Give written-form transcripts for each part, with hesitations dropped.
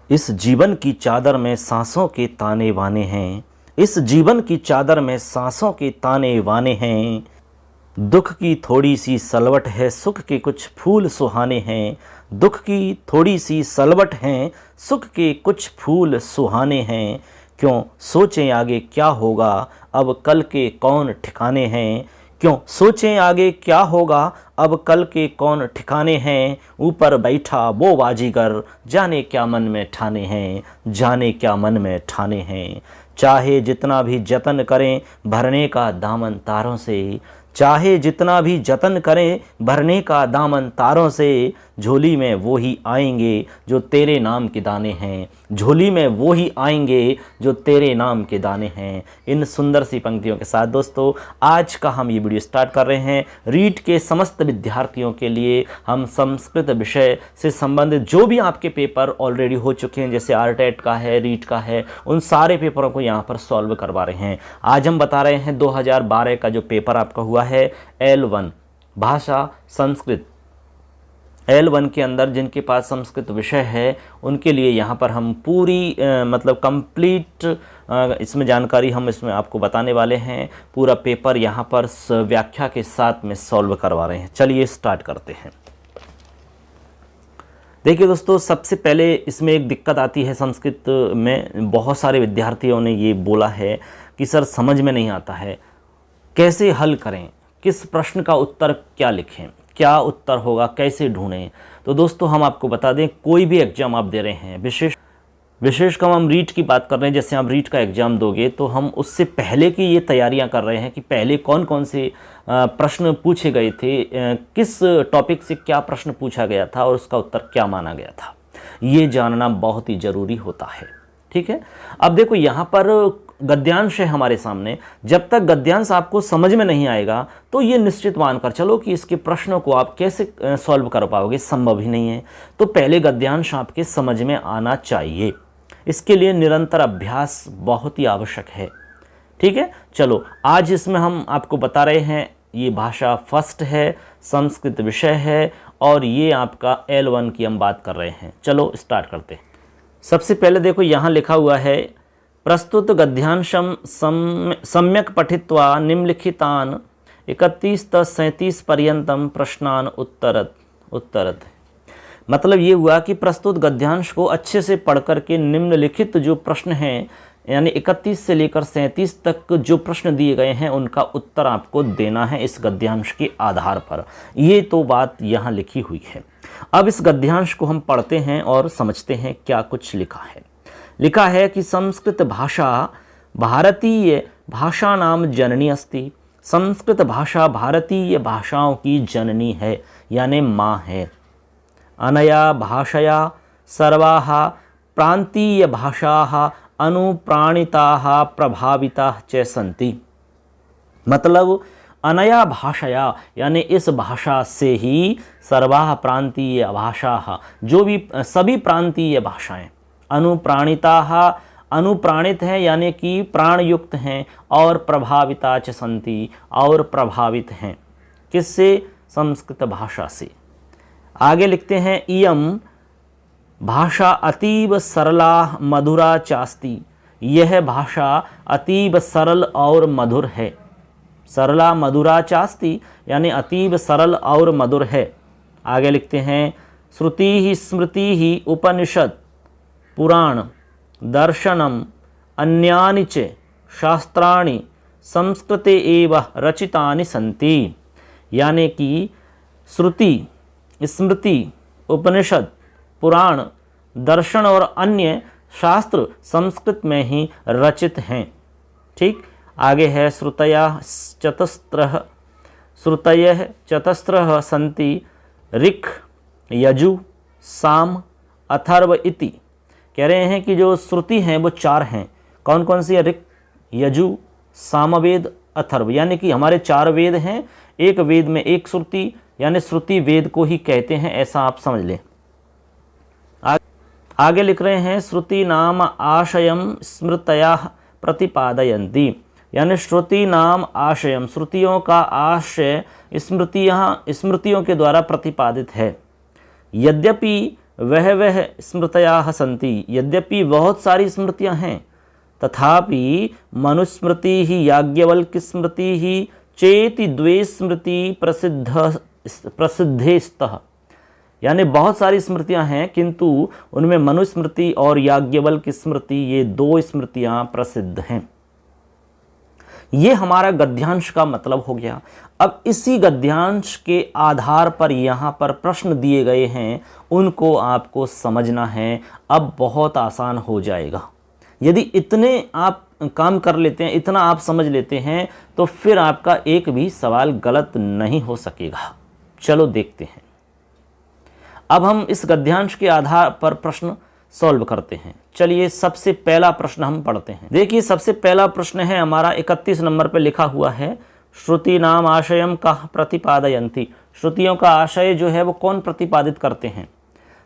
इस जीवन की चादर में सांसों के ताने बाने हैं, इस जीवन की चादर में सांसों के ताने बाने हैं। दुख की थोड़ी सी सलवट है, सुख के कुछ फूल सुहाने हैं। दुख की थोड़ी सी सलवट है, सुख के कुछ फूल सुहाने हैं। क्यों सोचें आगे क्या होगा, अब कल के कौन ठिकाने हैं। क्यों सोचें आगे क्या होगा, अब कल के कौन ठिकाने हैं। ऊपर बैठा वो बाजीगर, जाने क्या मन में ठाने हैं, जाने क्या मन में ठाने हैं। चाहे जितना भी जतन करें भरने का दामन तारों से, चाहे जितना भी जतन करें भरने का दामन तारों से। झोली में वो ही आएंगे जो तेरे नाम के दाने हैं, झोली में वो ही आएंगे जो तेरे नाम के दाने हैं। इन सुंदर सी पंक्तियों के साथ दोस्तों आज का हम ये वीडियो स्टार्ट कर रहे हैं। रीट के समस्त विद्यार्थियों के लिए हम संस्कृत विषय से संबंधित जो भी आपके पेपर ऑलरेडी हो चुके हैं, जैसे आरटेट का है, रीट का है, उन सारे पेपरों को यहाँ पर सॉल्व करवा रहे हैं। आज हम बता रहे हैं 2012 का जो पेपर आपका हुआ है L1 भाषा संस्कृत, L1 के अंदर जिनके पास संस्कृत विषय है उनके लिए यहाँ पर हम पूरी मतलब कंप्लीट इसमें जानकारी हम इसमें आपको बताने वाले हैं। पूरा पेपर यहाँ पर व्याख्या के साथ में सॉल्व करवा रहे हैं। चलिए स्टार्ट करते हैं। देखिए दोस्तों, सबसे पहले इसमें एक दिक्कत आती है संस्कृत में। बहुत सारे विद्यार्थियों ने ये बोला है कि सर समझ में नहीं आता है, कैसे हल करें, किस प्रश्न का उत्तर क्या लिखें, क्या उत्तर होगा, कैसे ढूंढें। तो दोस्तों हम आपको बता दें, कोई भी एग्जाम आप दे रहे हैं, विशेषकर हम रीट की बात कर रहे हैं, जैसे आप रीट का एग्ज़ाम दोगे तो हम उससे पहले की ये तैयारियां कर रहे हैं कि पहले कौन कौन से प्रश्न पूछे गए थे, किस टॉपिक से क्या प्रश्न पूछा गया था और उसका उत्तर क्या माना गया था, ये जानना बहुत ही ज़रूरी होता है। ठीक है, अब देखो यहाँ पर गद्यांश है हमारे सामने। जब तक गद्यांश आपको समझ में नहीं आएगा तो ये निश्चित मानकर चलो कि इसके प्रश्नों को आप कैसे सॉल्व कर पाओगे, संभव ही नहीं है। तो पहले गद्यांश आपके समझ में आना चाहिए, इसके लिए निरंतर अभ्यास बहुत ही आवश्यक है। ठीक है, चलो आज इसमें हम आपको बता रहे हैं, ये भाषा फर्स्ट है, संस्कृत विषय है और ये आपका L1 की हम बात कर रहे हैं। चलो स्टार्ट करते हैं। सबसे पहले देखो यहाँ लिखा हुआ है, प्रस्तुत गद्यांशम सम्यक पठित्वा निम्नलिखितान 31-37 पर्यंतम प्रश्नान उत्तरत। मतलब ये हुआ कि प्रस्तुत गद्यांश को अच्छे से पढ़ करके निम्नलिखित जो प्रश्न हैं, यानी 31 से लेकर 37 तक जो प्रश्न दिए गए हैं उनका उत्तर आपको देना है इस गद्यांश के आधार पर। ये तो बात यहाँ लिखी हुई है। अब इस गद्यांश को हम पढ़ते हैं और समझते हैं क्या कुछ लिखा है। लिखा है कि संस्कृत भाषा भारतीय भाषा नाम जननी अस्ति। संस्कृत भाषा भारतीय भाषाओं की जननी है, यानी माँ है। अनया भाषया सर्वाः प्रांतीय भाषाः अनुप्राणिताः प्रभाविताः च सन्ति। मतलब अनया भाषया यानी इस भाषा से ही सर्वाः प्रांतीय भाषाः, जो भी सभी प्रांतीय भाषाएं, अनुप्राणिताः अनुप्राणित हैं यानी कि प्राण युक्त हैं, और प्रभाविता च सन्ति और प्रभावित हैं। किससे? संस्कृत भाषा से। आगे लिखते हैं, इयं भाषा अतीब सरला मधुरा चास्ति। यह भाषा अतीब सरल और मधुर है। सरला मधुरा चास्ति यानी अतीब सरल और मधुर है। आगे लिखते हैं, श्रुति ही स्मृति ही उपनिषद पुराण दर्शनम अन्यानि च शास्त्राणि संस्कृते एव रचितानि सन्ति। यानी कि श्रुति, स्मृति, उपनिषद, पुराण, दर्शन और अन्य शास्त्र संस्कृत में ही रचित हैं। ठीक, आगे है, श्रुतयः चतस्रः सन्ति ऋक् यजु साम अथर्व इति। कह रहे हैं कि जो श्रुति हैं वो 4 हैं। कौन कौन सी है? ऋक्, यजु, सामवेद, अथर्व। यानी कि हमारे 4 वेद हैं, एक वेद में एक श्रुति, यानी श्रुति वेद को ही कहते हैं, ऐसा आप समझ लें। आगे लिख रहे हैं, श्रुति नाम आशयम स्मृतया प्रतिपादयन्ति। यानी श्रुति नाम आशयम, श्रुतियों का आशय स्मृतियों के द्वारा प्रतिपादित है। यद्यपि वह स्मृतयाः सन्ति, यद्यपि बहुत सारी स्मृतियां हैं, तथापि मनुस्मृति ही याज्ञवल्क्य स्मृति ही चेति द्वे स्मृति प्रसिद्धे स्तः। यानी बहुत सारी स्मृतियां हैं किंतु उनमें मनुस्मृति और याज्ञवल्क्य स्मृति, ये दो स्मृतियां प्रसिद्ध हैं। ये हमारा गद्यांश का मतलब हो गया। अब इसी गद्यांश के आधार पर यहाँ पर प्रश्न दिए गए हैं, उनको आपको समझना है। अब बहुत आसान हो जाएगा यदि इतने आप काम कर लेते हैं, इतना आप समझ लेते हैं, तो फिर आपका एक भी सवाल गलत नहीं हो सकेगा। चलो देखते हैं। अब हम इस गद्यांश के आधार पर प्रश्न सॉल्व करते हैं। चलिए सबसे पहला प्रश्न हम पढ़ते हैं। देखिए सबसे पहला प्रश्न है हमारा 31 नंबर पे लिखा हुआ है, श्रुति नाम आशयम कः प्रतिपादयन्ति। श्रुतियों का आशय जो है वो कौन प्रतिपादित करते हैं?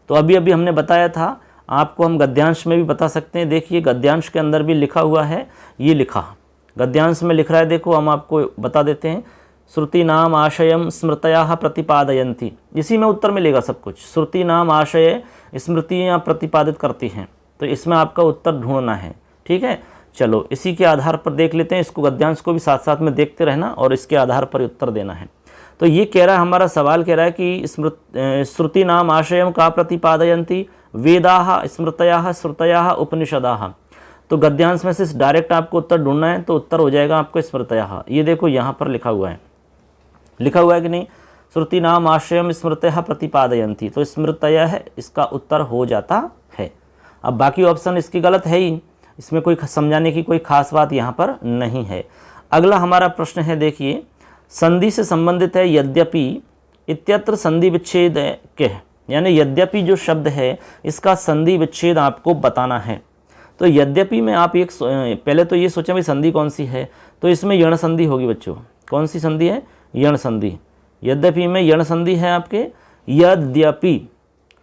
तो अभी अभी हमने बताया था, आपको हम गद्यांश में भी बता सकते हैं। देखिए गद्यांश के अंदर भी लिखा हुआ है, ये लिखा गद्यांश में लिख रहा है, देखो हम आपको बता देते हैं। श्रुति नाम आशयम स्मृतयाः प्रतिपादयन्ति, इसी में उत्तर मिलेगा सब कुछ। श्रुति नाम आशय स्मृतियाँ प्रतिपादित करती हैं, तो इसमें आपका उत्तर ढूंढना है। ठीक है, चलो इसी के आधार पर देख लेते हैं। इसको गद्यांश को भी साथ साथ में देखते रहना और इसके आधार पर उत्तर देना है। तो ये कह रहा है, हमारा सवाल कह रहा है कि श्रुति नाम आशयम का प्रतिपादयन्ति वेदाः स्मृतयाः श्रुतयाः उपनिषदाः। तो गद्यांश में से डायरेक्ट आपको उत्तर ढूंढना है, तो उत्तर हो जाएगा आपको स्मृतयाः। ये देखो यहाँ पर लिखा हुआ है कि नहीं, श्रुति नाम आशयम स्मृतयः प्रतिपादयन्ति, तो स्मृतयः है इसका उत्तर हो जाता है। अब बाकी ऑप्शन इसकी गलत है ही, इसमें कोई समझाने की कोई खास बात यहाँ पर नहीं है। अगला हमारा प्रश्न है, देखिए संधि से संबंधित है। यद्यपि इत्यत्र संधि विच्छेद कह, यानी यद्यपि जो शब्द है इसका संधि विच्छेद आपको बताना है। तो यद्यपि में आप एक पहले तो ये सोचें भाई संधि कौन सी है, तो इसमें यण संधि होगी बच्चों। कौन सी संधि है? यण संधि। यद्यपि में यण संधि है आपके यद्यपि।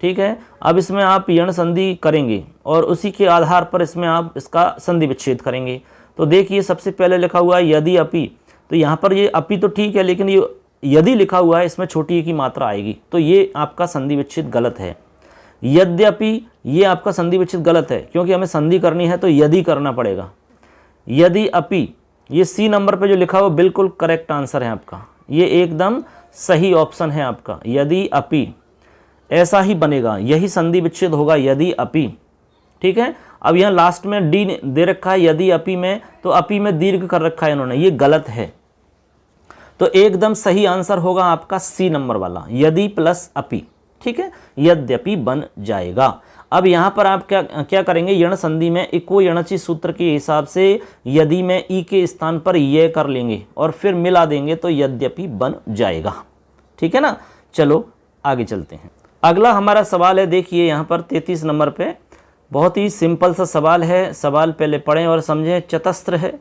ठीक है, अब इसमें आप यण संधि करेंगे और उसी के आधार पर इसमें आप इसका संधि विच्छेद करेंगे। तो देखिए सबसे पहले लिखा हुआ है यदि अपि, तो यहाँ पर ये अपि तो ठीक है, लेकिन ये यदि लिखा हुआ है इसमें छोटी ए की मात्रा आएगी, तो ये आपका संधि विच्छेद गलत है। यद्यपि ये आपका संधि विच्छेद गलत है, क्योंकि हमें संधि करनी है तो यदि करना पड़ेगा। यदि अपि, ये सी नंबर पे जो लिखा हुआ बिल्कुल करेक्ट आंसर है आपका, ये एकदम सही ऑप्शन है आपका। यदि अपि ऐसा ही बनेगा, यही संधि विच्छेद होगा यदि अपि। ठीक है, अब यहाँ लास्ट में डी दे रखा है यदि अपि में, तो अपि में दीर्घ कर रखा है इन्होंने, ये गलत है। तो एकदम सही आंसर होगा आपका सी नंबर वाला, यदि प्लस अपि। ठीक है, यद्यपि बन जाएगा। अब यहाँ पर आप क्या करेंगे, यण संधि में इको यणचि सूत्र के हिसाब से यदि में ई के स्थान पर ये कर लेंगे और फिर मिला देंगे तो यद्यपि बन जाएगा। ठीक है ना, चलो आगे चलते हैं। अगला हमारा सवाल है, देखिए यहाँ पर 33 नंबर पे, बहुत ही सिंपल सा सवाल है। सवाल पहले पढ़ें और समझें। चतस्त्र है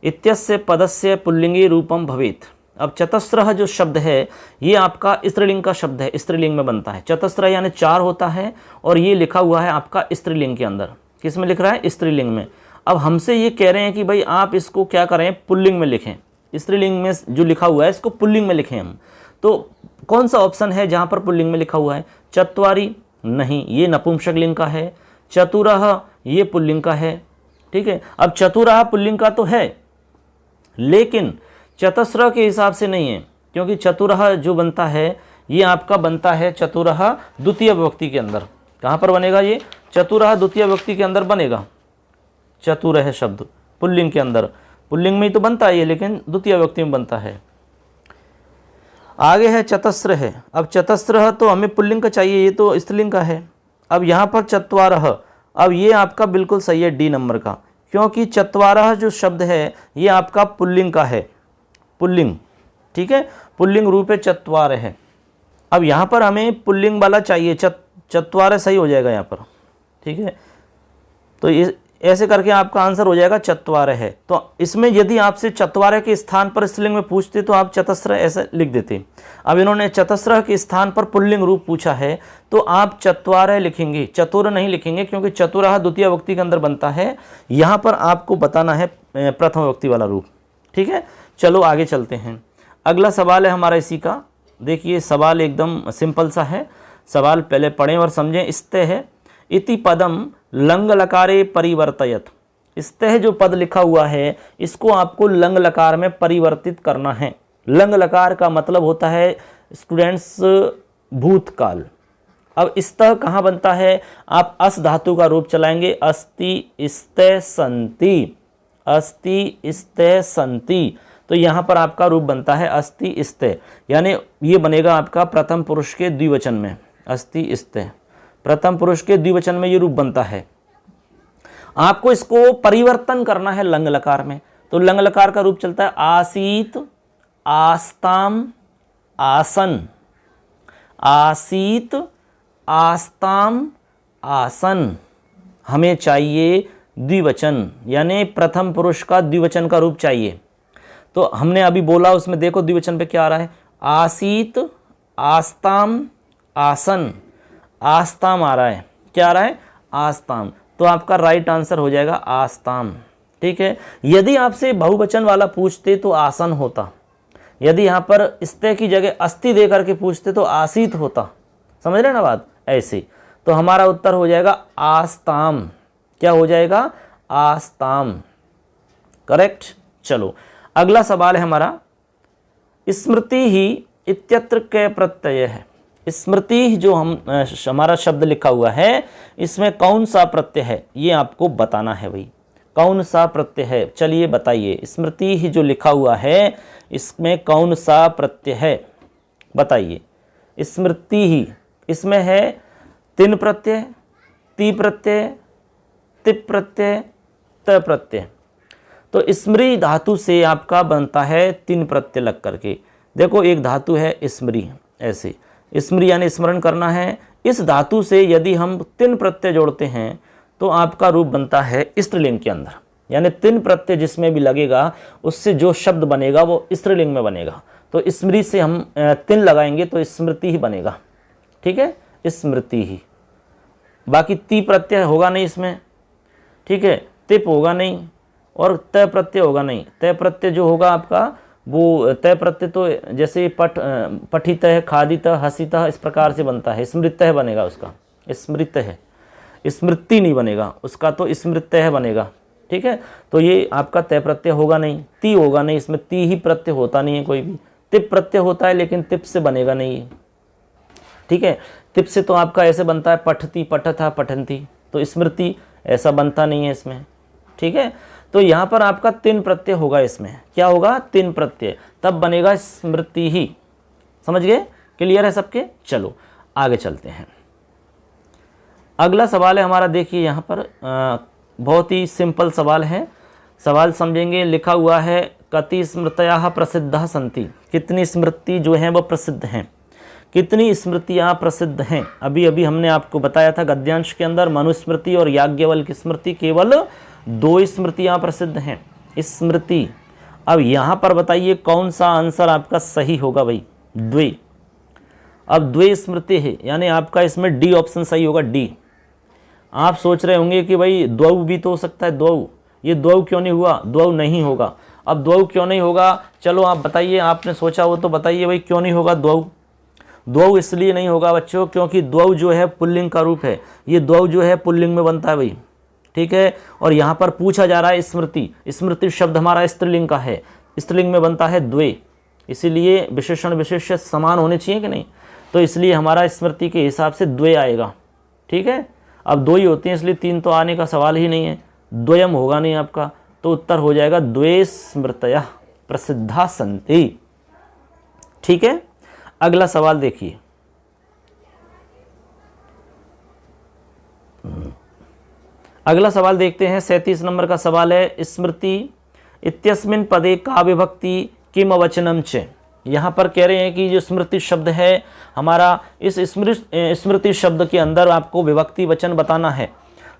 इत्यस्य पदस्य पुल्लिंगी रूपम भवेत्। अब चतस्र जो शब्द है ये आपका स्त्रीलिंग का शब्द है, स्त्रीलिंग में बनता है। चतस्र यानी 4 होता है और ये लिखा हुआ है आपका स्त्रीलिंग के अंदर। किस में लिख रहा है? स्त्रीलिंग में। अब हमसे ये कह रहे हैं कि भाई आप इसको क्या करें, पुल्लिंग में लिखें। स्त्रीलिंग में जो लिखा हुआ है इसको पुल्लिंग में लिखें हम। तो कौन सा ऑप्शन है जहाँ पर पुल्लिंग में लिखा हुआ है? चत्वारि नहीं, ये नपुंसकलिंग का है। चतुरः ये पुल्लिंग का है। ठीक है, अब चतुरः पुल्लिंग का तो है, लेकिन चतस्र के हिसाब से नहीं है, क्योंकि चतुरः जो बनता है ये आपका बनता है चतुरः द्वितीय विभक्ति के अंदर। कहाँ पर बनेगा ये? चतुरः द्वितीय विभक्ति के अंदर बनेगा। चतुरः शब्द पुल्लिंग के अंदर, पुल्लिंग में ही तो बनता है ये, लेकिन द्वितीय विभक्ति में बनता है। आगे है चतस्र है। अब चतस्र तो हमें पुल्लिंग का चाहिए, ये तो स्त्रीलिंग का है। अब यहाँ पर चत्वारः, अब ये आपका बिल्कुल सही है डी नंबर का, क्योंकि चत्वारः जो शब्द है ये आपका पुल्लिंग का है, पुल्लिंग। ठीक है, पुल्लिंग रूप है चत्वार है। अब यहाँ पर हमें पुल्लिंग वाला चाहिए, चत्वार सही हो जाएगा यहाँ पर। ठीक है, तो ये ऐसे करके आपका आंसर हो जाएगा चत्वार है। तो इसमें यदि आपसे चत्वार के स्थान पर स्त्रीलिंग में पूछते तो आप चतस्र ऐसे लिख देते। अब इन्होंने चतस्र के स्थान पर पुल्लिंग रूप पूछा है तो आप चत्वार लिखेंगे, चतुर नहीं लिखेंगे, क्योंकि चतुरः द्वितीय विभक्ति के अंदर बनता है। यहाँ पर आपको बताना है प्रथम विभक्ति वाला रूप। ठीक है, चलो आगे चलते हैं। अगला सवाल है हमारा इसी का। देखिए सवाल एकदम सिंपल सा है। सवाल पहले पढ़ें और समझें। स्तः है इति पदम लंग लकारे परिवर्तयत। स्तः जो पद लिखा हुआ है इसको आपको लंग लकार में परिवर्तित करना है। लंग लकार का मतलब होता है स्टूडेंट्स भूतकाल। अब स्तः कहाँ बनता है, आप अस धातु का रूप चलाएंगे, अस्ति स्तः संति, अस्ति स्तः संति, तो यहाँ पर आपका रूप बनता है अस्ति स्तः, यानी ये बनेगा आपका प्रथम पुरुष के द्विवचन में, अस्ति स्तः प्रथम पुरुष के द्विवचन में ये रूप बनता है। आपको इसको परिवर्तन करना है लंग लकार में, तो लंग लकार का रूप चलता है आसीत आस्ताम आसन, आसीत आस्ताम आसन। हमें चाहिए द्विवचन, यानी प्रथम पुरुष का द्विवचन का रूप चाहिए। तो हमने अभी बोला उसमें देखो द्विवचन पे क्या आ रहा है, आसीत आस्ताम आसन, आस्ताम आ रहा है, क्या आ रहा है, आस्ताम, तो आपका राइट आंसर हो जाएगा आस्ताम। ठीक है, यदि आपसे बहुवचन वाला पूछते तो आसन होता, यदि यहाँ पर स्तः की जगह अस्ति दे करके पूछते तो आसीत होता, समझ रहे ना बात, ऐसे। तो हमारा उत्तर हो जाएगा आस्ताम, क्या हो जाएगा, आस्ताम, करेक्ट। चलो अगला सवाल है हमारा, स्मृति ही इत्यत्र कै प्रत्यय है। स्मृति जो हमारा शब्द लिखा हुआ है इसमें कौन सा प्रत्यय है ये आपको बताना है भाई, कौन सा प्रत्यय है, चलिए बताइए। स्मृति ही जो लिखा हुआ है इसमें कौन सा प्रत्यय है बताइए। स्मृति ही, इसमें है तिन प्रत्यय, ती प्रत्यय, तिप प्रत्यय, त प्रत्यय। तो स्मृति धातु से आपका बनता है तीन प्रत्यय लग करके। देखो एक धातु है स्मृति, ऐसे स्मृति यानी स्मरण करना है। इस धातु से यदि हम तीन प्रत्यय जोड़ते हैं तो आपका रूप बनता है स्त्रीलिंग के अंदर, यानी तीन प्रत्यय जिसमें भी लगेगा उससे जो शब्द बनेगा वो स्त्रीलिंग में बनेगा। तो स्मृति से हम तीन लगाएंगे तो स्मृति ही बनेगा, ठीक है, स्मृति ही। बाकी ती प्रत्यय होगा नहीं इसमें, ठीक है, तिप होगा नहीं और तय प्रत्यय होगा नहीं। तय प्रत्यय जो होगा आपका वो तय प्रत्यय तो जैसे पठित है, खादित, हसित, इस प्रकार से बनता है, स्मृत है बनेगा उसका, स्मृत है, स्मृति नहीं बनेगा उसका, तो स्मृत है बनेगा, ठीक है। तो ये आपका तय प्रत्यय होगा नहीं, ती होगा नहीं, इसमें ती ही प्रत्यय होता नहीं है कोई भी। तिप प्रत्यय होता है लेकिन तिप से बनेगा नहीं, ठीक है। तिप से तो आपका ऐसे बनता है पठती, पठथा, पठंती, तो स्मृति ऐसा बनता नहीं है इसमें, ठीक है। तो यहाँ पर आपका तीन प्रत्यय होगा, इसमें क्या होगा, तीन प्रत्यय, तब बनेगा स्मृति ही। समझ गए, क्लियर है सबके। चलो आगे चलते हैं। अगला सवाल है हमारा, देखिए यहाँ पर बहुत ही सिंपल सवाल है, सवाल समझेंगे। लिखा हुआ है कति स्मृतयः प्रसिद्धा सन्ति, कितनी स्मृति जो हैं वो प्रसिद्ध हैं, कितनी स्मृतियाँ प्रसिद्ध हैं। अभी अभी हमने आपको बताया था गद्यांश के अंदर मनुस्मृति और याज्ञवल्क्य स्मृति केवल दो स्मृतियाँ प्रसिद्ध हैं, स्मृति। अब यहाँ पर बताइए कौन सा आंसर आपका सही होगा भाई, द्वे। अब द्वे स्मृति है यानी आपका इसमें डी ऑप्शन सही होगा, डी। आप सोच रहे होंगे कि भाई द्वौ भी तो हो सकता है, द्वौ, ये द्वौ क्यों नहीं हुआ, द्वौ नहीं होगा। अब द्वौ क्यों नहीं होगा, चलो आप बताइए, आपने सोचा हो तो बताइए भाई क्यों नहीं होगा द्वौ। द्वौ इसलिए नहीं होगा बच्चों क्योंकि द्वौ जो है पुल्लिंग का रूप है, ये द्वौ जो है पुल्लिंग में बनता है भाई, ठीक है। और यहाँ पर पूछा जा रहा है स्मृति, स्मृति शब्द हमारा स्त्रीलिंग का है, स्त्रीलिंग में बनता है द्वे, इसीलिए विशेषण विशेष्य समान होने चाहिए कि नहीं, तो इसलिए हमारा स्मृति के हिसाब से द्वे आएगा, ठीक है। अब दो ही होती हैं इसलिए तीन तो आने का सवाल ही नहीं है, द्वयम होगा नहीं आपका, तो उत्तर हो जाएगा द्वे स्मृतयः प्रसिद्धा सन्ति, ठीक है। अगला सवाल देखिए, अगला सवाल देखते हैं। 37 नंबर का सवाल है, स्मृति इत्यस्मिन् पदे का विभक्ति किम वचनम च। यहाँ पर कह रहे हैं कि जो स्मृति शब्द है हमारा, इस स्मृति शब्द के अंदर आपको विभक्ति वचन बताना है।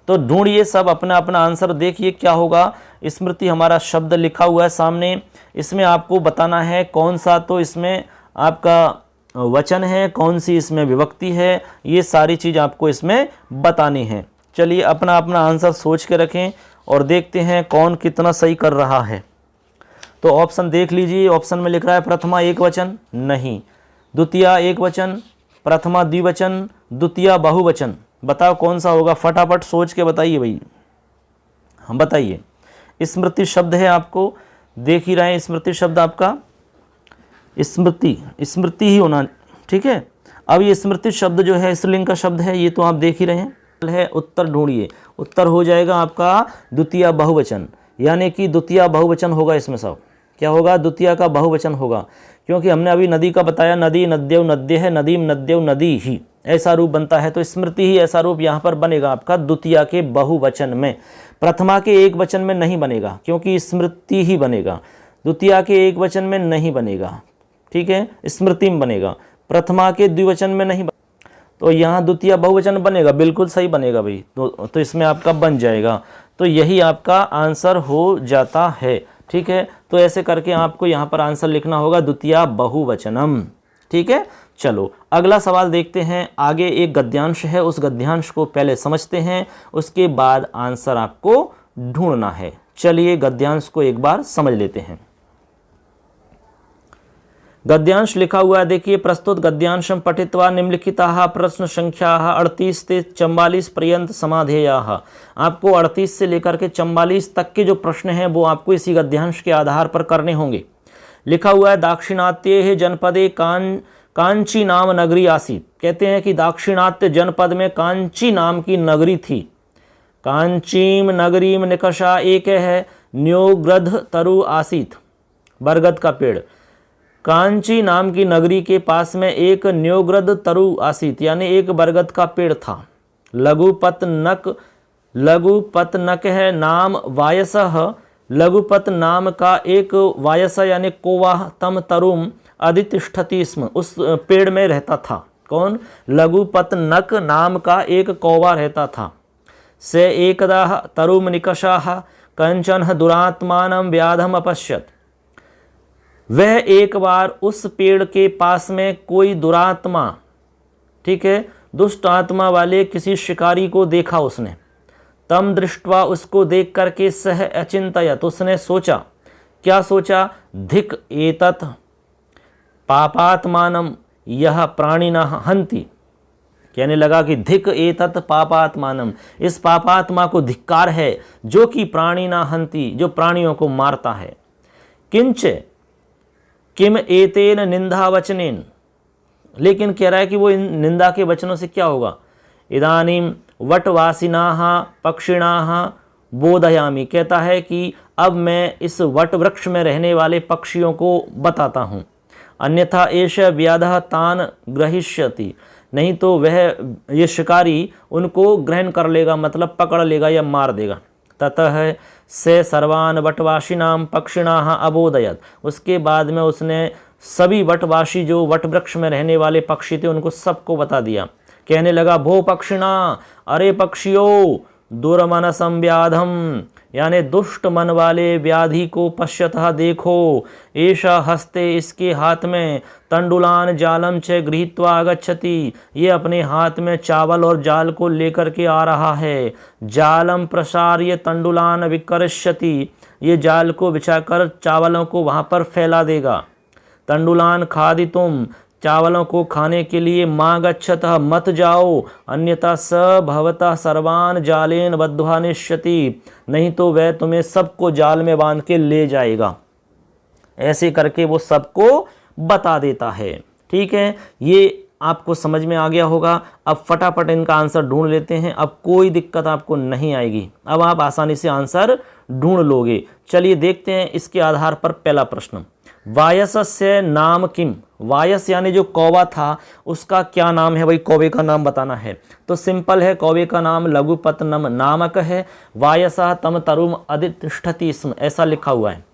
तो ढूंढिए सब अपना अपना आंसर, देखिए क्या होगा। स्मृति हमारा शब्द लिखा हुआ है सामने, इसमें आपको बताना है कौन सा तो इसमें आपका वचन है, कौन सी इसमें विभक्ति है, ये सारी चीज़ आपको इसमें बतानी है। चलिए अपना अपना आंसर सोच के रखें और देखते हैं कौन कितना सही कर रहा है। तो ऑप्शन देख लीजिए, ऑप्शन में लिख रहा है प्रथमा एक वचन, नहीं। द्वितीया एक वचन, प्रथमा द्विवचन, द्वितीय बहुवचन, बताओ कौन सा होगा, फटाफट सोच के बताइए भाई, हम बताइए। स्मृति शब्द है, आपको देख ही रहे हैं, स्मृति शब्द आपका स्मृति, स्मृति ही होना, ठीक है। अब ये स्मृति शब्द जो है स्त्रीलिंग का शब्द है, ये तो आप देख ही रहे हैं। उत्तर ढूंढिए, उत्तर हो जाएगा आपका द्वितीय बहुवचन, यानी कि द्वितीय बहुवचन होगा इसमें सब। क्या होगा, द्वितीय का बहुवचन होगा, क्योंकि हमने अभी नदी का बताया, नदी नद्यव नद्य है, नदीम नद्यव नदी ही, ऐसा रूप बनता है। तो स्मृति ही ऐसा रूप यहाँ पर बनेगा आपका द्वितीय के बहुवचन में, प्रथमा के एक वचन में नहीं बनेगा, क्योंकि स्मृति ही बनेगा, द्वितीय के एक वचन में नहीं बनेगा, ठीक है, स्मृति में बनेगा, प्रथमा के द्विवचन में नहीं। तो यहाँ द्वितीय बहुवचन बनेगा, बिल्कुल सही बनेगा भाई, तो इसमें आपका बन जाएगा। तो यही आपका आंसर हो जाता है, ठीक है। तो ऐसे करके आपको यहाँ पर आंसर लिखना होगा द्वितीय बहुवचनम, ठीक है। चलो अगला सवाल देखते हैं। आगे एक गद्यांश है, उस गद्यांश को पहले समझते हैं, उसके बाद आंसर आपको ढूंढना है। चलिए गद्यांश को एक बार समझ लेते हैं। गद्यांश लिखा हुआ है, देखिए, प्रस्तुत गद्यांशम पठित्वा निम्नलिखिताः प्रश्न संख्या 38 से 44 पर्यंत समाधेयाः। आपको 38 से लेकर के 44 तक के जो प्रश्न हैं वो आपको इसी गद्यांश के आधार पर करने होंगे। लिखा हुआ है, दाक्षिणात्ये जनपदे कांची नाम नगरी आसीत। कहते हैं कि दाक्षिणात्य जनपद में कांची नाम की नगरी थी। कांचीम नगरीम निकषा एक है न्योग्रध तरु आसीत, बरगद का पेड़। कांची नाम की नगरी के पास में एक न्योग्रद तरु आसीत, यानी एक बरगद का पेड़ था। लघुपतनक है नाम वायसः, लघुपत नाम का एक वायस यानी कोवा तम तरुम अधितिष्ठति स्म, उस पेड़ में रहता था। कौन, लघुपतनक नाम का एक कौवा रहता था। से एकदा तरुम निकषाः कंचन दुरात्मानं व्याधम अपश्यत। वह एक बार उस पेड़ के पास में कोई दुरात्मा, ठीक है, दुष्ट आत्मा वाले किसी शिकारी को देखा उसने। तम दृष्टवा, उसको देख करके सह अचिंतयत, उसने सोचा, क्या सोचा, धिक एतत् पापात्मानम यह प्राणिनः हन्ति। कहने लगा कि धिक एतत् पापात्मानम, इस पापात्मा को धिक्कार है जो कि प्राणिना हन्ति, जो प्राणियों को मारता है। किंच किम एतेन निंदा वचनेन, लेकिन कह रहा है कि वो इन निंदा के वचनों से क्या होगा। इदानीम वटवासिनाः पक्षिणाः बोधयामि, कहता है कि अब मैं इस वट वृक्ष में रहने वाले पक्षियों को बताता हूँ। अन्यथा एष व्याधः तान ग्रहिष्यति, नहीं तो वह ये शिकारी उनको ग्रहण कर लेगा, मतलब पकड़ लेगा या मार देगा। ततः से सर्वान वटवासिनाम पक्षिणाः अबोधयत, उसके बाद में उसने सभी वटवासी जो वट वृक्ष में रहने वाले पक्षी थे उनको सबको बता दिया। कहने लगा, भो पक्षिणा, अरे पक्षियों, दुर्मनसं व्याधम, यानी दुष्ट मन वाले व्याधि को पश्यतः देखो। ऐसा हस्ते, इसके हाथ में तंडुलान जालम च गृहीत्वा आगच्छति, ये अपने हाथ में चावल और जाल को लेकर के आ रहा है। जालम प्रसार्य तंडुलान विकर्षति, ये जाल को बिछाकर चावलों को वहाँ पर फैला देगा। तंडुलान खादितुम, चावलों को खाने के लिए माँ गच्छतः, मत जाओ, अन्यथा स भवतः सर्वान जालेन बद्ध्वा निश्यति, नहीं तो वह तुम्हें सबको जाल में बांध के ले जाएगा। ऐसे करके वो सबको बता देता है, ठीक है। ये आपको समझ में आ गया होगा। अब फटाफट इनका आंसर ढूंढ लेते हैं, अब कोई दिक्कत आपको नहीं आएगी, अब आप आसानी से आंसर ढूंढ लोगे। चलिए देखते हैं इसके आधार पर पहला प्रश्न। वायसस्य नाम किम, वायस यानी जो कौवा था उसका क्या नाम है भाई, कौवे का नाम बताना है। तो सिंपल है, कौवे का नाम लघुपतनम नामक है। वायसा तम तरुम अधितिष्ठति स्म, ऐसा लिखा हुआ है।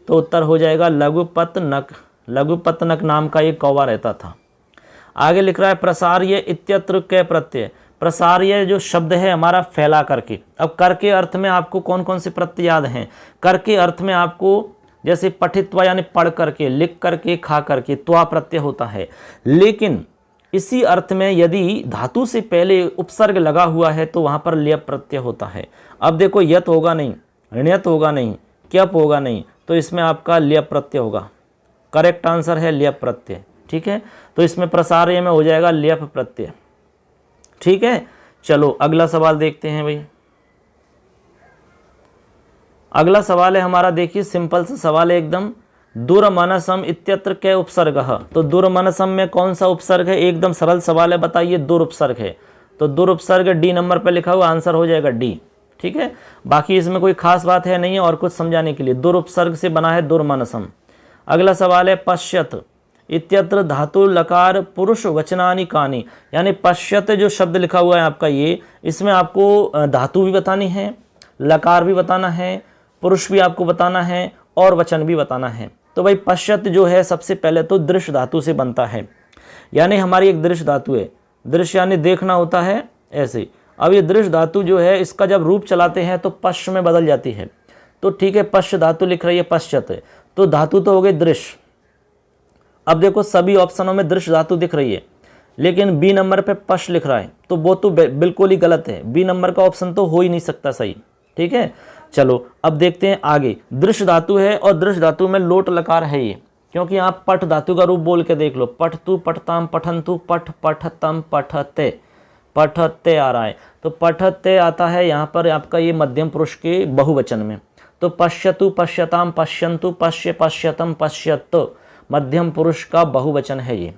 तो उत्तर हो जाएगा लघुपतनक, लघुपतनक नाम का एक कौवा रहता था। आगे लिख रहा है प्रसार्य इत्यत्र कै प्रत्यय, प्रसार्य जो शब्द है हमारा फैला करके। अब कर के अर्थ में आपको कौन कौन से प्रत्यय याद हैं। कर के अर्थ में आपको जैसे पठित्वा यानी पढ़ करके, लिख करके, खा करके, त्वा प्रत्यय होता है। लेकिन इसी अर्थ में यदि धातु से पहले उपसर्ग लगा हुआ है तो वहाँ पर ल्यप प्रत्यय होता है। अब देखो यत होगा नहीं, ण्यत होगा नहीं, क्यप होगा नहीं, तो इसमें आपका ल्यप प्रत्यय होगा। करेक्ट आंसर है ल्यप प्रत्यय, ठीक है। तो इसमें प्रसार्य में हो जाएगा ल्यप प्रत्यय, ठीक है, चलो अगला सवाल देखते हैं भाई। अगला सवाल है हमारा, देखिए सिंपल सा सवाल है एकदम। दुर्मनसम इत्यत्र के उपसर्गः, तो दुर्मनसम में कौन सा उपसर्ग है? एकदम सरल सवाल है, बताइए। दुरुपसर्ग है, तो दुरुपसर्ग डी नंबर पे लिखा हुआ, आंसर हो जाएगा डी। ठीक है, बाकी इसमें कोई खास बात है नहीं है, और कुछ समझाने के लिए दुरुपसर्ग से बना है दुर्मनसम। अगला सवाल है पश्यत इत्यत्र धातु लकार पुरुष वचनानि कानि, यानी पश्यत जो शब्द लिखा हुआ है आपका ये, इसमें आपको धातु भी बतानी है, लकार भी बताना है, पुरुष भी आपको बताना है, और वचन भी बताना है। तो भाई पश्यत जो है सबसे पहले तो दृश्य धातु से बनता है, यानी हमारी एक दृश्य धातु है, दृश्य यानी देखना होता है ऐसे। अब ये दृश्य धातु जो है इसका जब रूप चलाते हैं तो पश्य में बदल जाती है, तो ठीक है पश्य धातु लिख रही है पश्यत, तो धातु तो हो गई दृश्य। अब देखो सभी ऑप्शनों में दृश्य धातु दिख रही है, लेकिन बी नंबर पे पश्य लिख रहा है, तो वो तो बिल्कुल ही गलत है, बी नंबर का ऑप्शन तो हो ही नहीं सकता सही। ठीक है, चलो अब देखते हैं आगे। दृश्य धातु है और दृश्य धातु में लोट लकार है ये, क्योंकि आप पठ धातु का रूप बोल के देख लो, पठतु पठताम पठंतु पठ पठतम पठते, पठते आ रहा है, तो पठते आता है यहाँ पर आपका ये मध्यम पुरुष के बहुवचन में। तो पश्यतु पश्यताम पश्यंतु पश्य पश्यतम पश्यत मध्यम पुरुष का बहुवचन है ये।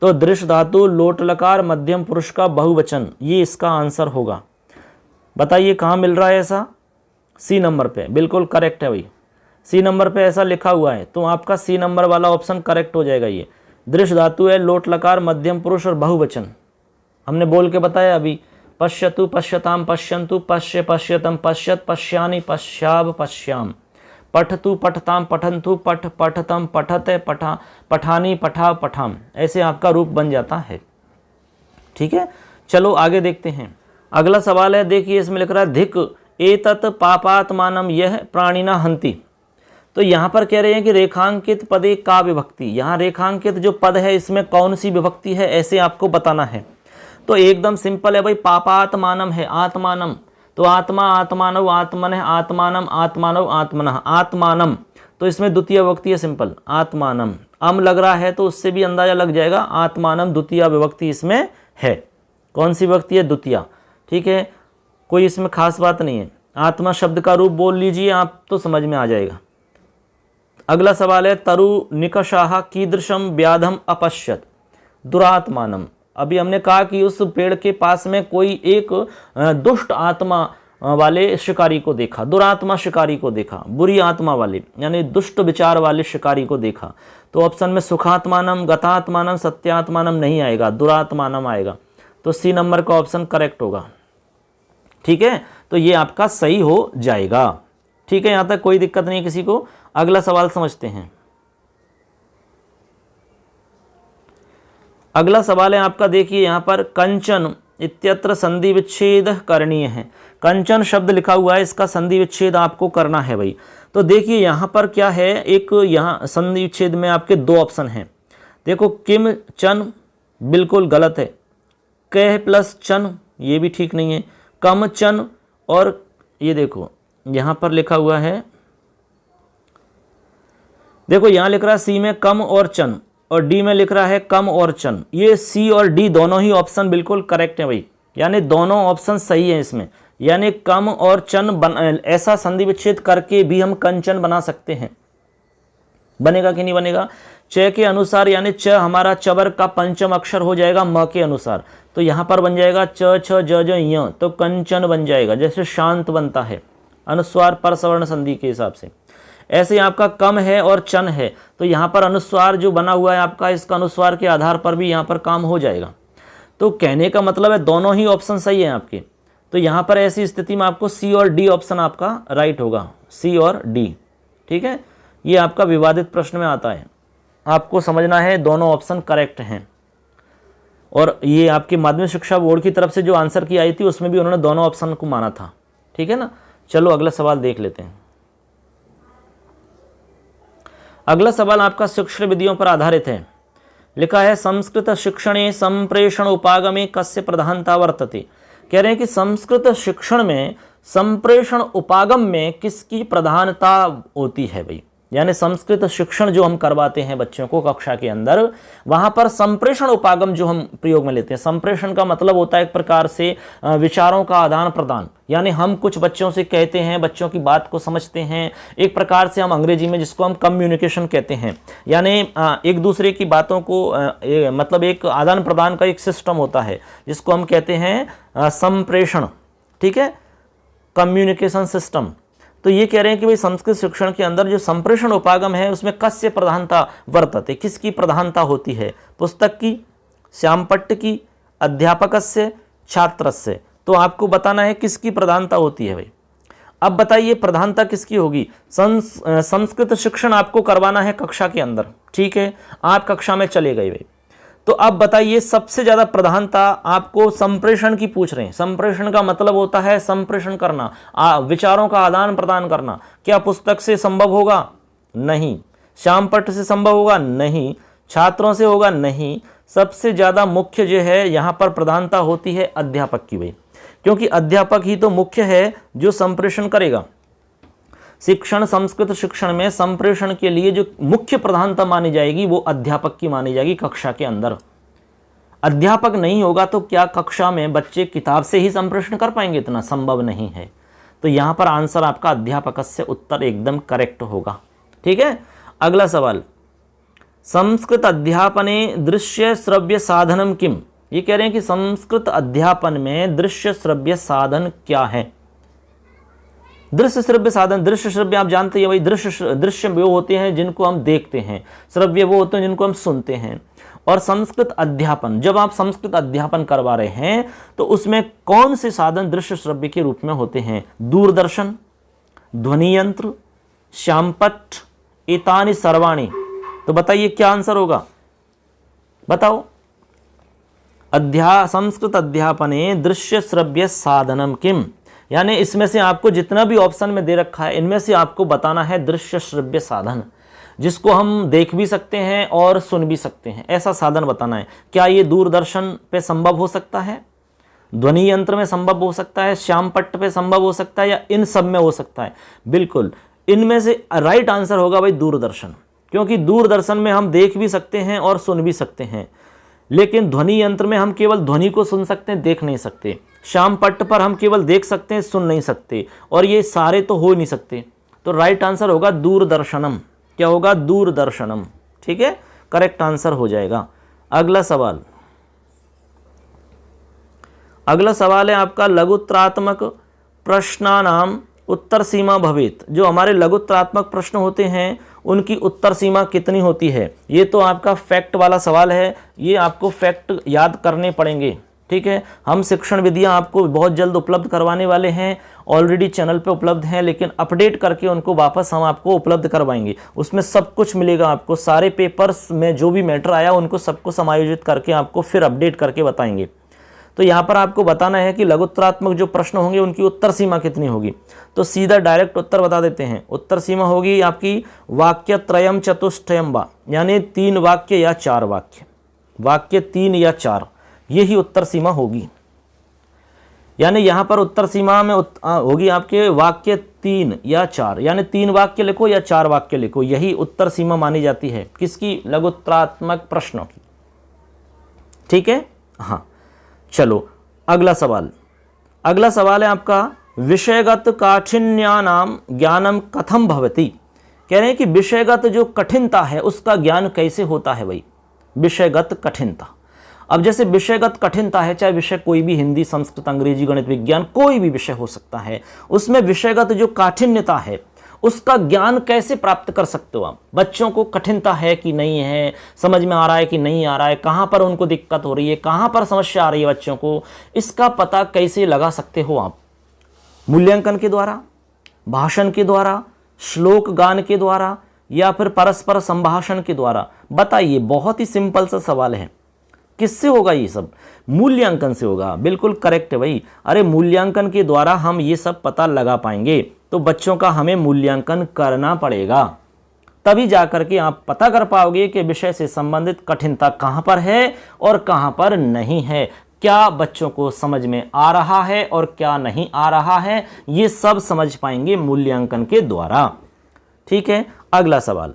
तो दृश्य धातु लोट लकार मध्यम पुरुष का बहुवचन, ये इसका आंसर होगा। बताइए कहाँ मिल रहा है ऐसा? सी नंबर पे, बिल्कुल करेक्ट है भाई, सी नंबर पे ऐसा लिखा हुआ है, तो आपका सी नंबर वाला ऑप्शन करेक्ट हो जाएगा। ये दृश्य धातु है, लोट लकार, मध्यम पुरुष और बहुवचन, हमने बोल के बताया अभी। पश्यतु पश्यताम पश्यंतु पश्य पश्यतम पश्यत पश्यानि पश्याव पश्याम, पठतु पठताम पठंतु पठ पठतम पठते पठा पठानी पठाव पठाम, ऐसे आपका रूप बन जाता है। ठीक है, चलो आगे देखते हैं। अगला सवाल है, देखिए इसमें लिख रहा है धिक एतत् पापात्मानम यह प्राणिना हंति। तो यहाँ पर कह रहे हैं कि रेखांकित पदे का विभक्ति, यहाँ रेखांकित जो पद है इसमें कौन सी विभक्ति है ऐसे आपको बताना है। तो एकदम सिंपल है भाई, पापात्मानम है, आत्मानम, तो आत्मा आत्मानव आत्मन है, आत्मानम आत्मानव आत्मनः, आत्मानम, तो इसमें द्वितीय विभक्ति है सिंपल, आत्मानम। अम लग रहा है तो उससे भी अंदाजा लग जाएगा, आत्मानम द्वितीय विभक्ति इसमें है। कौन सी विभक्ति है? द्वितीय। ठीक है, कोई इसमें खास बात नहीं है, आत्मा शब्द का रूप बोल लीजिए आप तो समझ में आ जाएगा। अगला सवाल है तरु निकषाः कीदृशम व्याधम अपश्यत दुरात्मानम। अभी हमने कहा कि उस पेड़ के पास में कोई एक दुष्ट आत्मा वाले शिकारी को देखा, दुरात्मा शिकारी को देखा, बुरी आत्मा वाले यानी दुष्ट विचार वाले शिकारी को देखा। तो ऑप्शन में सुखात्मानम, गतात्मानम, सत्यात्मानम नहीं आएगा, दुरात्मानम आएगा, तो सी नंबर का ऑप्शन करेक्ट होगा। ठीक है, तो ये आपका सही हो जाएगा। ठीक है, यहाँ तक कोई दिक्कत नहीं है किसी को। अगला सवाल समझते हैं। अगला सवाल है आपका, देखिए यहाँ पर कंचन इत्यत्र संधि विच्छेद करणीय है। कंचन शब्द लिखा हुआ है, इसका संधि विच्छेद आपको करना है भाई। तो देखिए यहाँ पर क्या है, एक यहाँ संधि विच्छेद में आपके दो ऑप्शन हैं। देखो किम चन बिल्कुल गलत है, कह प्लस चन ये भी ठीक नहीं है, कम चन, और ये देखो यहाँ पर लिखा हुआ है, देखो यहाँ लिख रहा है सी में कम और चन, और डी में लिख रहा है कम और चन। ये सी और डी दोनों ही ऑप्शन बिल्कुल करेक्ट है भाई, यानी दोनों ऑप्शन सही है इसमें, यानी कम और चन ऐसा संधि विच्छेद करके भी हम कंचन बना सकते हैं। बनेगा कि नहीं बनेगा? च के अनुसार, यानी च हमारा चवर का पंचम अक्षर हो जाएगा म के अनुसार, तो यहाँ पर बन जाएगा च छ ज ज य, तो कंचन बन जाएगा, जैसे शांत बनता है अनुस्वार पर सवर्ण संधि के हिसाब से। ऐसे आपका कम है और चन है, तो यहाँ पर अनुस्वार जो बना हुआ है आपका, इसका अनुस्वार के आधार पर भी यहाँ पर काम हो जाएगा। तो कहने का मतलब है दोनों ही ऑप्शन सही है आपके। तो यहाँ पर ऐसी स्थिति में आपको सी और डी ऑप्शन आपका राइट होगा, सी और डी। ठीक है, ये आपका विवादित प्रश्न में आता है, आपको समझना है दोनों ऑप्शन करेक्ट हैं। और ये आपकी माध्यमिक शिक्षा बोर्ड की तरफ से जो आंसर की आई थी उसमें भी उन्होंने दोनों ऑप्शन को माना था। ठीक है ना, चलो अगला सवाल देख लेते हैं। अगला सवाल आपका शिक्षण विधियों पर आधारित है। लिखा है संस्कृत शिक्षणे संप्रेषण उपागमे कस्य प्रधानता वर्तते। कह रहे हैं कि संस्कृत शिक्षण में संप्रेषण उपागम में किसकी प्रधानता होती है भाई। यानी संस्कृत शिक्षण जो हम करवाते हैं बच्चों को कक्षा के अंदर, वहां पर संप्रेषण उपागम जो हम प्रयोग में लेते हैं। संप्रेषण का मतलब होता है एक प्रकार से विचारों का आदान प्रदान, यानी हम कुछ बच्चों से कहते हैं, बच्चों की बात को समझते हैं, एक प्रकार से हम अंग्रेजी में जिसको हम कम्युनिकेशन कहते हैं, यानी एक दूसरे की बातों को मतलब एक आदान प्रदान का एक सिस्टम होता है जिसको हम कहते हैं संप्रेषण, ठीक है, कम्युनिकेशन सिस्टम। तो ये कह रहे हैं कि भाई संस्कृत शिक्षण के अंदर जो संप्रेषण उपागम है उसमें कस्य प्रधानता वर्तते, किसकी प्रधानता होती है? पुस्तक की, श्यामपट्ट की, अध्यापकस्य, छात्रस्य। तो आपको बताना है किसकी प्रधानता होती है भाई। अब बताइए प्रधानता किसकी होगी? संस्कृत शिक्षण आपको करवाना है कक्षा के अंदर, ठीक है, आप कक्षा में चले गए भाई, तो अब बताइए सबसे ज्यादा प्रधानता आपको संप्रेषण की पूछ रहे हैं। संप्रेषण का मतलब होता है संप्रेषण करना, विचारों का आदान प्रदान करना। क्या पुस्तक से संभव होगा? नहीं। श्यामपट्ट से संभव होगा? नहीं। छात्रों से होगा? नहीं। सबसे ज्यादा मुख्य जो है यहाँ पर प्रधानता होती है अध्यापक की भाई, क्योंकि अध्यापक ही तो मुख्य है जो संप्रेषण करेगा। शिक्षण, संस्कृत शिक्षण में संप्रेषण के लिए जो मुख्य प्रधानता मानी जाएगी वो अध्यापक की मानी जाएगी कक्षा के अंदर। अध्यापक नहीं होगा तो क्या कक्षा में बच्चे किताब से ही संप्रेषण कर पाएंगे? इतना संभव नहीं है। तो यहां पर आंसर आपका अध्यापकस्य उत्तर एकदम करेक्ट होगा, ठीक है। अगला सवाल, संस्कृत अध्यापने दृश्य श्रव्य साधनम किम? ये कह रहे हैं कि संस्कृत अध्यापन में दृश्य श्रव्य साधन क्या है? दृश्य श्रव्य साधन, दृश्य श्रव्य आप जानते हैं भाई, दृश्य वो होते हैं जिनको हम देखते हैं, श्रव्य वो होते हैं जिनको हम सुनते हैं। और संस्कृत अध्यापन, जब आप संस्कृत अध्यापन करवा रहे हैं तो उसमें कौन से साधन दृश्य श्रव्य के रूप में होते हैं? दूरदर्शन, ध्वनि यंत्र, श्यामपट्ट, एतानि सर्वाणि। तो बताइए क्या आंसर होगा, बताओ। संस्कृत अध्यापने दृश्य श्रव्य साधनम किम, यानी इसमें से आपको जितना भी ऑप्शन में दे रखा है इनमें से आपको बताना है दृश्य श्रव्य साधन, जिसको हम देख भी सकते हैं और सुन भी सकते हैं, ऐसा साधन बताना है। क्या ये दूरदर्शन पे संभव हो सकता है, ध्वनि यंत्र में संभव हो सकता है, श्यामपट्ट पे संभव हो सकता है, या इन सब में हो सकता है? बिल्कुल इनमें से राइट आंसर होगा भाई दूरदर्शन, क्योंकि दूरदर्शन में हम देख भी सकते हैं और सुन भी सकते हैं, लेकिन ध्वनि यंत्र में हम केवल ध्वनि को सुन सकते हैं, देख नहीं सकते। श्यामपट्ट पर हम केवल देख सकते हैं, सुन नहीं सकते, और ये सारे तो हो नहीं सकते। तो राइट आंसर होगा दूरदर्शनम। क्या होगा? दूरदर्शनम, ठीक है, करेक्ट आंसर हो जाएगा। अगला सवाल, अगला सवाल है आपका लघुत्तरात्मक प्रश्नानाम उत्तर सीमा भवेत। जो हमारे लघुत्तरात्मक प्रश्न होते हैं उनकी उत्तर सीमा कितनी होती है? ये तो आपका फैक्ट वाला सवाल है, ये आपको फैक्ट याद करने पड़ेंगे, ठीक है। हम शिक्षण विधियां आपको बहुत जल्द उपलब्ध करवाने वाले हैं, ऑलरेडी चैनल पे उपलब्ध हैं, लेकिन अपडेट करके उनको वापस हम आपको उपलब्ध करवाएंगे। उसमें सब कुछ मिलेगा आपको, सारे पेपर्स में जो भी मैटर आया उनको सबको समायोजित करके आपको फिर अपडेट करके बताएंगे। तो यहाँ पर आपको बताना है कि लघुत्तरात्मक जो प्रश्न होंगे उनकी उत्तर सीमा कितनी होगी। तो सीधा डायरेक्ट उत्तर बता देते हैं। उत्तर सीमा होगी आपकी वाक्य त्रयम चतुष्टयम वा, यानी 3 वाक्य या 4 वाक्य, वाक्य 3 या 4, यही उत्तर सीमा होगी। यानी यहाँ पर उत्तर सीमा में होगी आपके वाक्य 3 या 4, यानी 3 वाक्य लिखो या 4 वाक्य लिखो, यही उत्तर सीमा मानी जाती है किसकी? लघुत्तरात्मक प्रश्नों की, ठीक है। हाँ चलो अगला सवाल, अगला सवाल है आपका विषयगत काठिन्यानाम ज्ञानम कथम भवति। कह रहे हैं कि विषयगत जो कठिनता है उसका ज्ञान कैसे होता है भाई? विषयगत कठिनता, अब जैसे विषयगत कठिनता है, चाहे विषय कोई भी, हिंदी, संस्कृत, अंग्रेजी, गणित, विज्ञान, कोई भी विषय हो सकता है, उसमें विषयगत जो काठिन्यता है उसका ज्ञान कैसे प्राप्त कर सकते हो आप? बच्चों को कठिनता है कि नहीं है, समझ में आ रहा है कि नहीं आ रहा है, कहाँ पर उनको दिक्कत हो रही है, कहाँ पर समस्या आ रही है बच्चों को, इसका पता कैसे लगा सकते हो आप? मूल्यांकन के द्वारा, भाषण के द्वारा, श्लोक गान के द्वारा, या फिर परस्पर संभाषण के द्वारा? बताइए, बहुत ही सिंपल सा सवाल है। किससे होगा ये सब? मूल्यांकन से होगा। बिल्कुल करेक्ट है भाई। अरे मूल्यांकन के द्वारा हम ये सब पता लगा पाएंगे, तो बच्चों का हमें मूल्यांकन करना पड़ेगा, तभी जाकर के आप पता कर पाओगे कि विषय से संबंधित कठिनता कहाँ पर है और कहाँ पर नहीं है, क्या बच्चों को समझ में आ रहा है और क्या नहीं आ रहा है, ये सब समझ पाएंगे मूल्यांकन के द्वारा। ठीक है, अगला सवाल,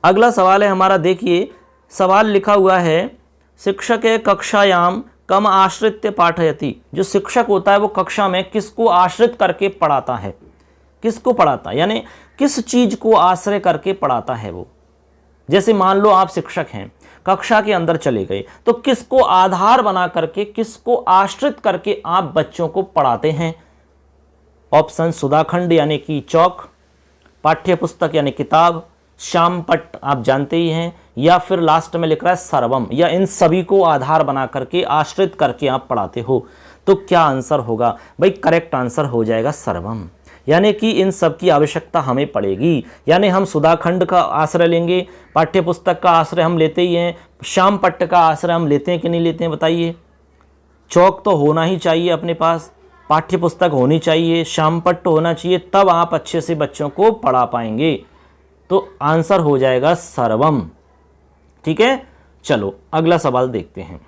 अगला सवाल है हमारा, देखिए सवाल लिखा हुआ है, शिक्षक कक्षायाम कम आश्रित्य पाठयति। जो शिक्षक होता है वो कक्षा में किसको आश्रित करके पढ़ाता है, किसको पढ़ाता है, यानी किस चीज को आश्रय करके पढ़ाता है वो। जैसे मान लो आप शिक्षक हैं, कक्षा के अंदर चले गए, तो किसको आधार बना करके, किसको आश्रित करके आप बच्चों को पढ़ाते हैं। ऑप्शन सुधाखंड यानी कि चौक, पाठ्य पुस्तक यानी किताब, श्यामपट्ट आप जानते ही हैं, या फिर लास्ट में लिख रहा है सर्वम, या इन सभी को आधार बना करके आश्रित करके आप पढ़ाते हो। तो क्या आंसर होगा भाई? करेक्ट आंसर हो जाएगा सर्वम, यानी कि इन सब की आवश्यकता हमें पड़ेगी। यानी हम सुधाखंड का आश्रय लेंगे, पाठ्य पुस्तक का आश्रय हम लेते ही हैं, श्यामपट्ट का आश्रय हम लेते हैं कि नहीं लेते हैं बताइए। चौक तो होना ही चाहिए अपने पास, पाठ्य पुस्तक होनी चाहिए, श्यामपट्ट होना चाहिए, तब आप अच्छे से बच्चों को पढ़ा पाएंगे। तो आंसर हो जाएगा सर्वम। ठीक है, चलो अगला सवाल देखते हैं।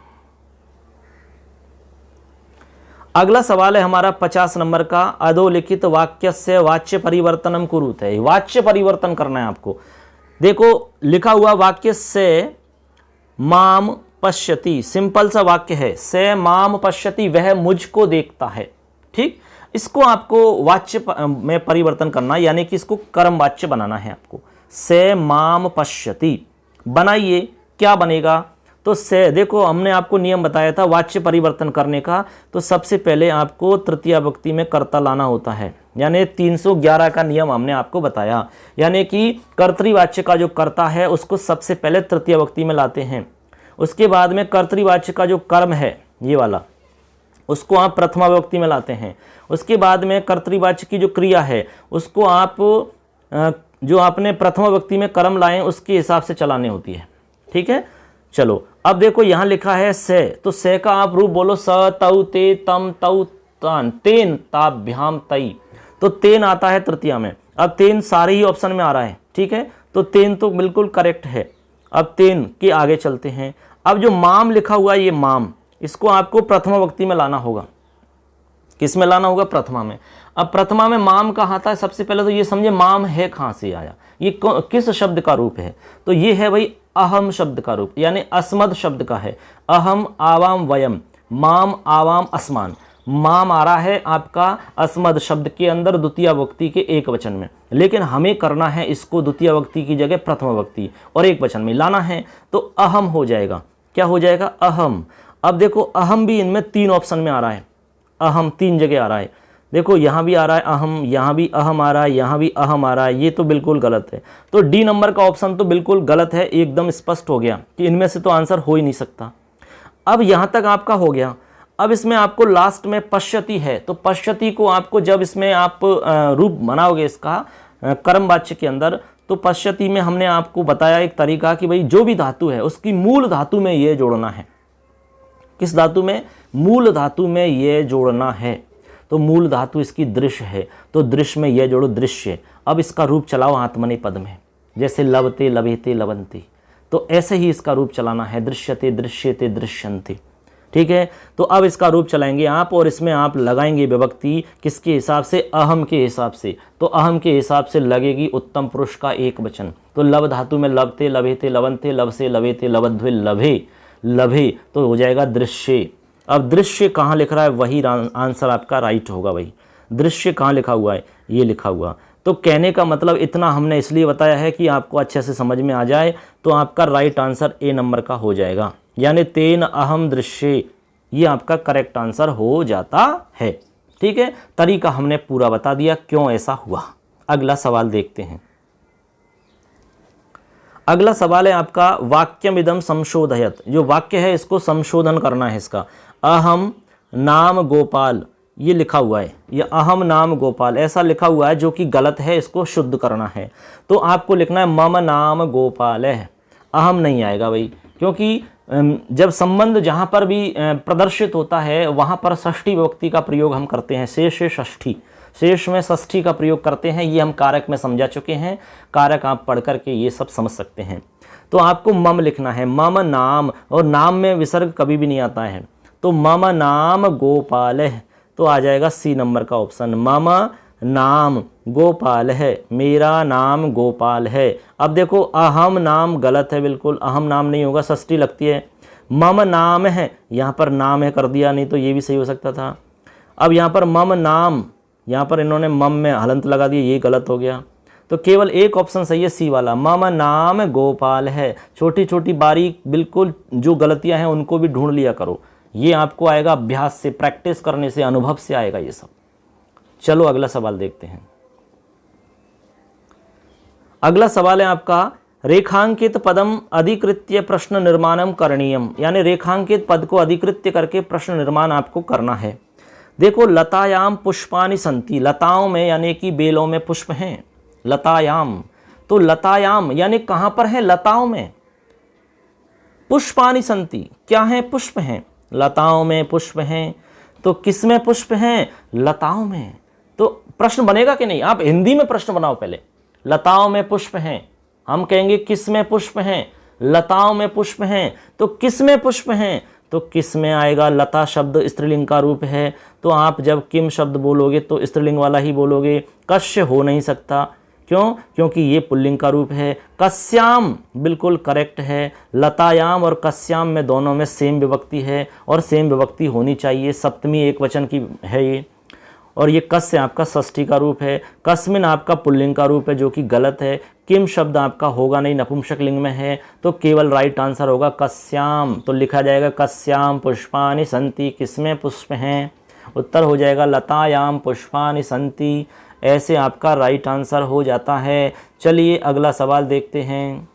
अगला सवाल है हमारा 50 नंबर का, अधोलिखित वाक्य से वाच्य परिवर्तनम कुरुत है। वाच्य परिवर्तन करना है आपको। देखो लिखा हुआ वाक्य से माम पश्यति, सिंपल सा वाक्य है, से माम पश्यति, वह मुझको देखता है। ठीक, इसको आपको वाच्य में परिवर्तन करना, यानी कि इसको कर्म वाच्य बनाना है आपको। से माम पश्यति बनाइए, क्या बनेगा? तो से, देखो हमने आपको नियम बताया था वाच्य परिवर्तन करने का। तो सबसे पहले आपको तृतीया विभक्ति में कर्ता लाना होता है, यानी 311 का नियम हमने आपको बताया, यानी कि कर्तृवाच्य का जो कर्ता है उसको सबसे पहले तृतीया विभक्ति में लाते हैं। उसके बाद में कर्तृवाच्य का जो कर्म है ये वाला, उसको आप प्रथमा विभक्ति में लाते हैं। उसके बाद में कर्तृवाच्य की जो क्रिया है उसको आप जो आपने प्रथमा विभक्ति में कर्म लाए उसके हिसाब से चलानी होती है। ठीक है, चलो अब देखो यहाँ लिखा है से, तो से का आप रूप बोलो, स तौ ते तम तौ तान तेन ताभ्याम तई। तो तेन आता है तृतीया में। अब तेन सारे ही ऑप्शन में आ रहा है। ठीक है, तो तेन तो बिल्कुल करेक्ट है। अब तेन के आगे चलते हैं। अब जो माम लिखा हुआ है ये माम, इसको आपको प्रथमा विभक्ति में लाना होगा। किस में लाना होगा? प्रथमा में। अब प्रथमा में माम कहाँ आता है? सबसे पहले तो ये समझे माम है कहाँ से आया, ये किस शब्द का रूप है? तो ये है भाई अहम शब्द का रूप, यानी अस्मद शब्द का है। अहम आवाम वयम, माम आवाम अस्मान। माम आ रहा है आपका अस्मद शब्द के अंदर द्वितीय विभक्ति के एक वचन में, लेकिन हमें करना है इसको द्वितीय विभक्ति की जगह प्रथम विभक्ति और एक वचन में लाना है। तो अहम हो जाएगा। क्या हो जाएगा? अहम। अब देखो अहम भी इनमें 3 ऑप्शन में आ रहा है, अहम 3 जगह आ रहा है। देखो यहाँ भी आ रहा है अहम, यहाँ भी अहम आ रहा है, यहाँ भी अहम आ रहा है, ये तो बिल्कुल गलत है। तो डी नंबर का ऑप्शन तो बिल्कुल गलत है, एकदम स्पष्ट हो गया कि इनमें से तो आंसर हो ही नहीं सकता। अब यहाँ तक आपका हो गया। अब इसमें आपको लास्ट में पश्यति है, तो पश्यति को आपको जब इसमें आप रूप बनाओगे इसका कर्मवाच्य के अंदर, तो पश्यति में हमने आपको बताया एक तरीका कि भाई जो भी धातु है उसकी मूल धातु में ये जोड़ना है। किस धातु में? मूल धातु में ये जोड़ना है। तो मूल धातु इसकी दृश्य है, तो दृश्य में ये जोड़ो दृश्य। अब इसका रूप चलाओ आत्मनेपद पद में, जैसे लवते लभेते लवंती, तो ऐसे ही इसका रूप चलाना है, दृश्यते दृश्यते दृश्यन्ते। ठीक है, तो अब इसका रूप चलाएंगे आप और इसमें आप लगाएंगे विभक्ति किसके हिसाब से? अहम के हिसाब से। तो अहम के हिसाब से लगेगी उत्तम पुरुष का एक वचन। तो लव धातु में लवते लभेते लवंते, लव से लवेते लवध्वे लभे लभे, तो हो जाएगा दृश्य। अब दृश्य कहाँ लिख रहा है? वही आंसर आपका राइट होगा भाई। दृश्य कहाँ लिखा हुआ है? ये लिखा हुआ। तो कहने का मतलब इतना हमने इसलिए बताया है कि आपको अच्छे से समझ में आ जाए। तो आपका राइट आंसर ए नंबर का हो जाएगा, यानी तेन अहम दृश्य, ये आपका करेक्ट आंसर हो जाता है। ठीक है, तरीका हमने पूरा बता दिया क्यों ऐसा हुआ। अगला सवाल देखते हैं। अगला सवाल है आपका वाक्यमिदं संशोधयत। जो वाक्य है इसको संशोधन करना है इसका। अहम नाम गोपाल, ये लिखा हुआ है, ये अहम नाम गोपाल ऐसा लिखा हुआ है जो कि गलत है, इसको शुद्ध करना है। तो आपको लिखना है मम नाम गोपाल है, अहम नहीं आएगा भाई, क्योंकि जब संबंध जहाँ पर भी प्रदर्शित होता है वहाँ पर षष्ठी विभक्ति का प्रयोग हम करते हैं। शेष षष्ठी, शेष में षष्ठी का प्रयोग करते हैं, ये हम कारक में समझा चुके हैं। कारक आप पढ़ करके ये सब समझ सकते हैं। तो आपको मम लिखना है, मम नाम, और नाम में विसर्ग कभी भी नहीं आता है। तो मम नाम गोपाल है, तो आ जाएगा सी नंबर का ऑप्शन, मम नाम गोपाल है, मेरा नाम गोपाल है। अब देखो अहम नाम गलत है, बिल्कुल अहम नाम नहीं होगा, षष्ठी लगती है। मम नाम है, यहाँ पर नाम है कर दिया, नहीं तो ये भी सही हो सकता था। अब यहाँ पर मम नाम, यहाँ पर इन्होंने मम में हलंत लगा दिया, ये गलत हो गया। तो केवल एक ऑप्शन सही है, सी वाला, मम नाम गोपाल है। छोटी छोटी बारीक बिल्कुल जो गलतियां हैं उनको भी ढूंढ लिया करो, ये आपको आएगा अभ्यास से, प्रैक्टिस करने से, अनुभव से आएगा ये सब। चलो अगला सवाल देखते हैं। अगला सवाल है आपका, रेखांकित पदम अधिकृत्य प्रश्न निर्माणम करणीयम, यानी रेखांकित पद को अधिकृत्य करके प्रश्न निर्माण आपको करना है। देखो लतायाम पुष्पानि संति, लताओं में यानी कि बेलों में पुष्प हैं, लतायाम। तो लतायाम यानी कहां पर है, लताओं में। पुष्पानि संति क्या है, पुष्प हैं, लताओं में पुष्प हैं। तो किस में पुष्प हैं, लताओं में। तो प्रश्न बनेगा कि नहीं, आप हिंदी में प्रश्न बनाओ पहले। लताओं में पुष्प हैं, हम कहेंगे किस में पुष्प हैं, लताओं में पुष्प हैं। तो किस में पुष्प हैं, तो किस में आएगा, लता शब्द स्त्रीलिंग का रूप है, तो आप जब किम शब्द बोलोगे तो स्त्रीलिंग वाला ही बोलोगे, कश्य हो नहीं सकता। क्यों, क्योंकि ये पुल्लिंग का रूप है। कस्याम बिल्कुल करेक्ट है, लतायाम और कस्याम में दोनों में सेम विभक्ति है और सेम विभक्ति होनी चाहिए, सप्तमी एक वचन की है ये। और ये कस्य आपका षष्ठी का रूप है, कस्मिन आपका पुल्लिंग का रूप है जो कि गलत है। किम शब्द आपका होगा नहीं, नपुंसक लिंग में है, तो केवल राइट आंसर होगा कस्याम। तो लिखा जाएगा कस्याम पुष्पानि संति, किसमें पुष्प हैं, उत्तर हो जाएगा लतायाम पुष्पानि संति। ऐसे आपका राइट आंसर हो जाता है। चलिए अगला सवाल देखते हैं।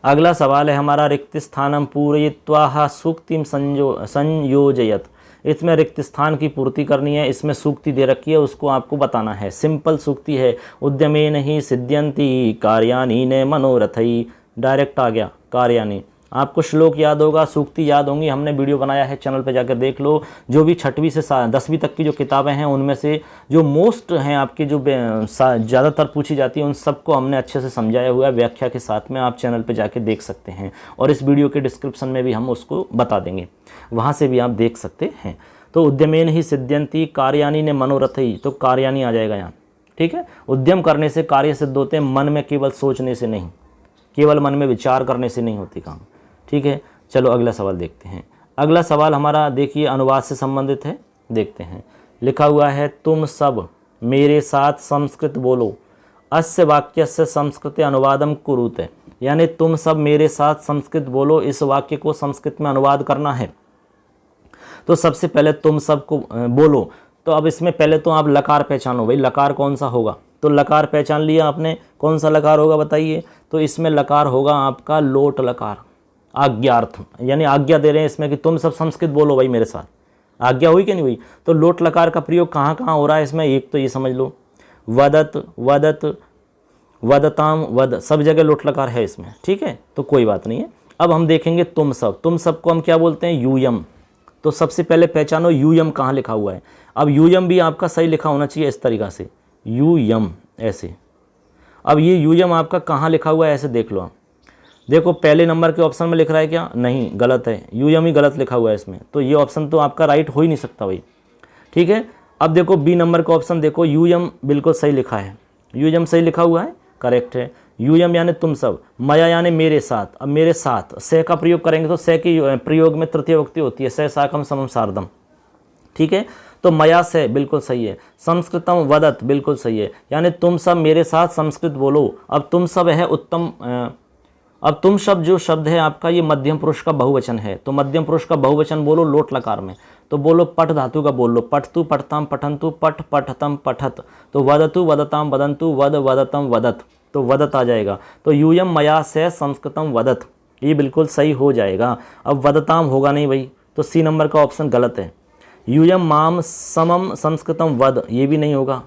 अगला सवाल है हमारा, रिक्त स्थानम पूरयित्वा सूक्तिम संयोजयत। इसमें रिक्त स्थान की पूर्ति करनी है, इसमें सूक्ति दे रखी है, उसको आपको बताना है। सिंपल सूक्ति है, उद्यमेन ही सिद्ध्यन्ति कार्यानि न मनोरथई। डायरेक्ट आ गया कार्यानि। आपको श्लोक याद होगा, सूक्ति याद होंगी, हमने वीडियो बनाया है, चैनल पे जाकर देख लो। जो भी 6वीं से 10वीं तक की जो किताबें हैं उनमें से जो मोस्ट हैं आपकी, जो ज़्यादातर पूछी जाती है, उन सबको हमने अच्छे से समझाया हुआ है व्याख्या के साथ में। आप चैनल पे जाके देख सकते हैं और इस वीडियो के डिस्क्रिप्शन में भी हम उसको बता देंगे, वहाँ से भी आप देख सकते हैं। तो उद्यमेन ही सिद्ध्यन्ति कार्यानि ने मनोरथई, तो कार्यानि आ जाएगा यहाँ। ठीक है, उद्यम करने से कार्य सिद्ध होते हैं, मन में केवल सोचने से नहीं, केवल मन में विचार करने से नहीं होती काम। ठीक है, चलो अगला सवाल देखते हैं। अगला सवाल हमारा देखिए अनुवाद से संबंधित है, देखते हैं। लिखा हुआ है, तुम सब मेरे साथ संस्कृत बोलो, अस्य वाक्यस्य संस्कृते अनुवादम कुरुते। यानी तुम सब मेरे साथ संस्कृत बोलो, इस वाक्य को संस्कृत में अनुवाद करना है। तो सबसे पहले तुम सब को बोलो, तो अब इसमें पहले तो आप लकार पहचानो, भाई लकार कौन सा होगा। तो लकार पहचान लिया आपने, कौन सा लकार होगा बताइए। तो इसमें लकार होगा आपका लोट लकार, आज्ञार्थ, यानी आज्ञा दे रहे हैं इसमें कि तुम सब संस्कृत बोलो भाई मेरे साथ। आज्ञा हुई कि नहीं हुई। तो लोट लकार का प्रयोग कहाँ कहाँ हो रहा है इसमें, एक तो ये समझ लो, वदत वदत वदताम वद, सब जगह लोट लकार है इसमें। ठीक है, तो कोई बात नहीं है। अब हम देखेंगे तुम सब, तुम सब को हम क्या बोलते हैं, यूयम। तो सबसे पहले पहचानो यूयम कहाँ लिखा हुआ है। अब यूयम भी आपका सही लिखा होना चाहिए इस तरीक़ा से, यूयम ऐसे। अब ये यूयम आपका कहाँ लिखा हुआ है ऐसे देख लो आप। देखो पहले नंबर के ऑप्शन में लिख रहा है क्या, नहीं गलत है, यूयम ही गलत लिखा हुआ है इसमें। तो ये ऑप्शन तो आपका राइट हो ही नहीं सकता भाई। ठीक है, अब देखो बी नंबर का ऑप्शन देखो, यूयम बिल्कुल सही लिखा है, यूयम सही लिखा हुआ है, करेक्ट है। यूयम यानी तुम सब, मया यानी मेरे साथ। अब मेरे साथ से का प्रयोग करेंगे तो से की प्रयोग में तृतीय विभक्ति होती है, से साकम समम सार्धम। ठीक है, तो मया से बिल्कुल सही है। संस्कृतम वदत बिल्कुल सही है, यानी तुम सब मेरे साथ संस्कृत बोलो। अब तुम सब है उत्तम, अब तुम शब्द जो शब्द है आपका ये मध्यम पुरुष का बहुवचन है, तो मध्यम पुरुष का बहुवचन बोलो लोट लकार में। तो बोलो पठ धातु का बोल लो, पठतु पठताम पठंतु पठ पठतम पठत। तो वदतु वदताम वदंतु वद वदतम वदत, तो वदत आ जाएगा। तो यूयम मया से संस्कृतम वदत, ये बिल्कुल सही हो जाएगा। अब वदताम होगा नहीं भाई, तो सी नंबर का ऑप्शन गलत है। यूयम माम समम संस्कृतम वद, ये भी नहीं होगा।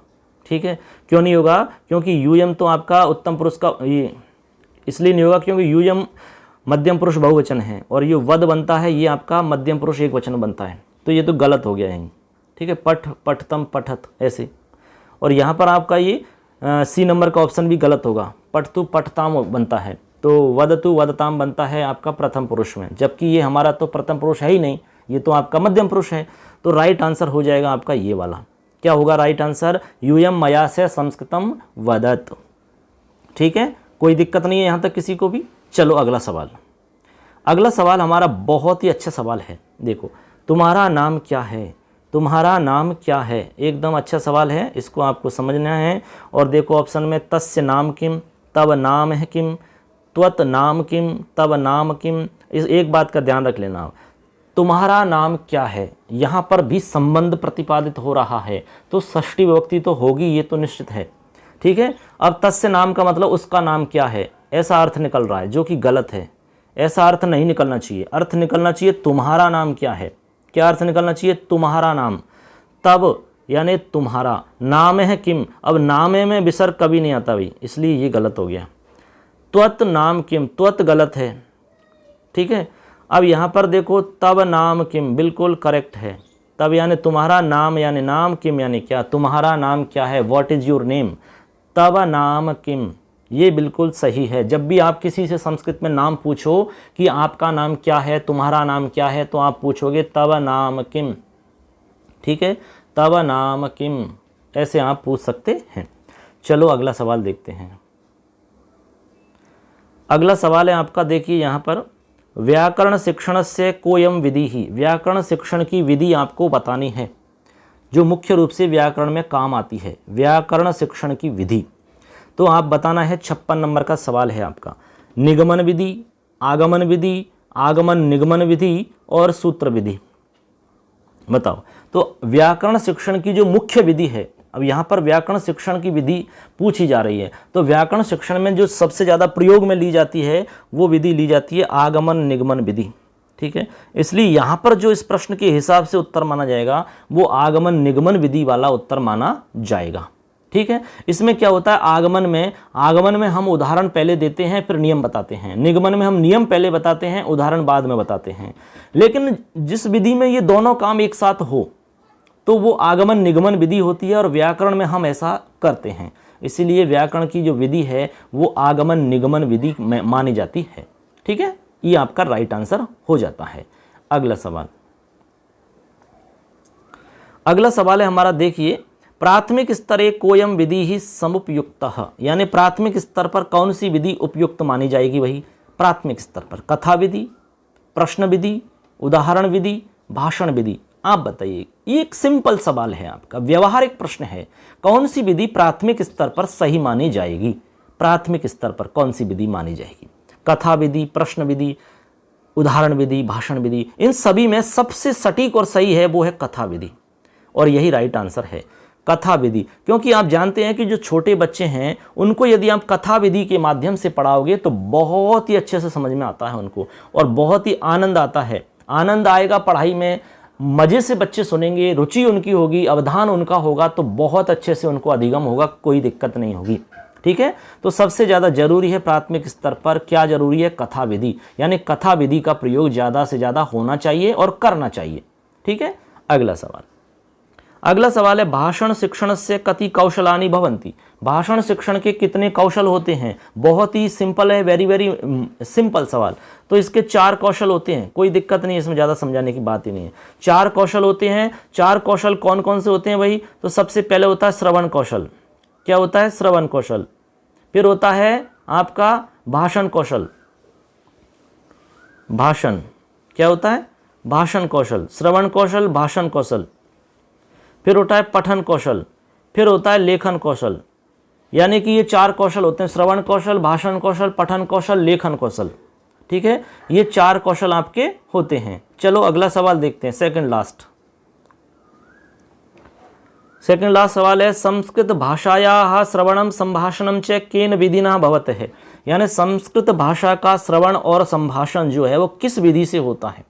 ठीक है, क्यों नहीं होगा, क्योंकि यूयम तो आपका उत्तम पुरुष का, ये इसलिए नहीं होगा क्योंकि यूयम मध्यम पुरुष बहुवचन है और ये वद बनता है, ये आपका मध्यम पुरुष एक वचन बनता है, तो ये तो गलत हो गया यहीं। ठीक है, पठ पठतम पठत ऐसे। और यहाँ पर आपका ये सी नंबर का ऑप्शन भी गलत होगा, पठतु पठताम बनता है, तो वदतु वदताम बनता है आपका प्रथम पुरुष में, जबकि ये हमारा तो प्रथम पुरुष है ही नहीं, ये तो आपका मध्यम पुरुष है। तो राइट आंसर हो जाएगा आपका ये वाला। क्या होगा राइट आंसर? यूयम मया से संस्कृतम वदत। ठीक है, कोई दिक्कत नहीं है यहाँ तक किसी को भी। चलो अगला सवाल। अगला सवाल हमारा बहुत ही अच्छा सवाल है। देखो, तुम्हारा नाम क्या है? तुम्हारा नाम क्या है? एकदम अच्छा सवाल है, इसको आपको समझना है। और देखो ऑप्शन में तस्य नाम किम, तब नाम है किम, त्वत नाम किम, तब नाम किम। इस एक बात का ध्यान रख लेना आप, तुम्हारा नाम क्या है, यहाँ पर भी संबंध प्रतिपादित हो रहा है, तो षष्ठी विभक्ति तो होगी, ये तो निश्चित है। ठीक है, अब तस्य नाम का मतलब उसका नाम क्या है, ऐसा अर्थ निकल रहा है, जो कि गलत है। ऐसा अर्थ नहीं निकलना चाहिए। अर्थ निकलना चाहिए तुम्हारा नाम क्या है। क्या अर्थ निकलना चाहिए? तुम्हारा नाम। तब यानी तुम्हारा, नाम है किम, अब नामे में विसर्ग कभी नहीं आता भाई, इसलिए ये गलत हो गया। त्वत नाम किम, त्वत गलत है। ठीक है, अब यहाँ पर देखो तब नाम किम, बिल्कुल करेक्ट है। तब यानी तुम्हारा नाम, यानी नाम, किम यानी क्या, तुम्हारा नाम क्या है, व्हाट इज योर नेम। तब नाम किम, ये बिल्कुल सही है। जब भी आप किसी से संस्कृत में नाम पूछो कि आपका नाम क्या है, तुम्हारा नाम क्या है, तो आप पूछोगे तब नाम किम। ठीक है, तब नाम किम, ऐसे आप पूछ सकते हैं। चलो अगला सवाल देखते हैं। अगला सवाल है आपका, देखिए यहाँ पर, व्याकरण शिक्षण से कोयम विधि ही। व्याकरण शिक्षण की विधि आपको बतानी है, जो मुख्य रूप से व्याकरण में काम आती है। व्याकरण शिक्षण की विधि तो आप बताना है। 56 नंबर का सवाल है आपका। निगमन विधि, आगमन विधि, आगमन निगमन विधि और सूत्र विधि। बताओ, तो व्याकरण शिक्षण की जो मुख्य विधि है, अब यहाँ पर व्याकरण शिक्षण की विधि पूछी जा रही है, तो व्याकरण शिक्षण में जो सबसे ज़्यादा प्रयोग में ली जाती है वो विधि ली जाती है आगमन निगमन विधि। ठीक है, इसलिए यहाँ पर जो इस प्रश्न के हिसाब से उत्तर माना जाएगा वो आगमन निगमन विधि वाला उत्तर माना जाएगा। ठीक है, इसमें क्या होता है, आगमन में हम उदाहरण पहले देते हैं फिर नियम बताते हैं, निगमन में हम नियम पहले बताते हैं उदाहरण बाद में बताते हैं। लेकिन जिस विधि में ये दोनों काम एक साथ हो तो वो आगमन निगमन विधि होती है, और व्याकरण में हम ऐसा करते हैं, इसीलिए व्याकरण की जो विधि है वो आगमन निगमन विधि में मानी जाती है। ठीक है, ये आपका राइट आंसर हो जाता है। अगला सवाल, अगला सवाल है हमारा, देखिए, प्राथमिक स्तरे कोयम विधि ही समुपयुक्तः, यानी प्राथमिक स्तर पर कौन सी विधि उपयुक्त मानी जाएगी। वही प्राथमिक स्तर पर कथा विधि, प्रश्न विधि, उदाहरण विधि, भाषण विधि। आप बताइए, ये एक सिंपल सवाल है आपका, व्यवहारिक प्रश्न है, कौन सी विधि प्राथमिक स्तर पर सही मानी जाएगी। प्राथमिक स्तर पर कौन सी विधि मानी जाएगी? कथा विधि, प्रश्न विधि, उदाहरण विधि, भाषण विधि। इन सभी में सबसे सटीक और सही है वो है कथा विधि, और यही राइट आंसर है, कथा विधि। क्योंकि आप जानते हैं कि जो छोटे बच्चे हैं उनको यदि आप कथा विधि के माध्यम से पढ़ाओगे तो बहुत ही अच्छे से समझ में आता है उनको, और बहुत ही आनंद आता है। आनंद आएगा पढ़ाई में, मज़े से बच्चे सुनेंगे, रुचि उनकी होगी, अवधान उनका होगा, तो बहुत अच्छे से उनको अधिगम होगा, कोई दिक्कत नहीं होगी। ठीक है, तो सबसे ज़्यादा जरूरी है प्राथमिक स्तर पर, क्या जरूरी है, कथा विधि, यानी कथा विधि का प्रयोग ज़्यादा से ज़्यादा होना चाहिए और करना चाहिए। ठीक है, अगला सवाल, अगला सवाल है, भाषण शिक्षण से कति कौशलानि भवन्ति। भाषण शिक्षण के कितने कौशल होते हैं? बहुत ही सिंपल है, वेरी वेरी सिंपल सवाल। तो इसके 4 कौशल होते हैं, कोई दिक्कत नहीं, इसमें ज़्यादा समझाने की बात ही नहीं है। 4 कौशल होते हैं। 4 कौशल कौन कौन से होते हैं भाई? तो सबसे पहले होता है श्रवण कौशल। क्या होता है? श्रवण कौशल। फिर होता है आपका भाषण कौशल। भाषण क्या होता है? भाषण कौशल, श्रवण कौशल, भाषण कौशल। फिर होता है पठन कौशल, फिर होता है लेखन कौशल। यानी कि ये 4 कौशल होते हैं, श्रवण कौशल, भाषण कौशल, पठन कौशल, लेखन कौशल। ठीक है, ये 4 कौशल आपके होते हैं। चलो अगला सवाल देखते हैं, सेकंड लास्ट सवाल है, संस्कृत भाषायाः श्रवणम संभाषणम च केन विधिना भवतः है। यानी संस्कृत भाषा का श्रवण और संभाषण जो है वो किस विधि से होता है?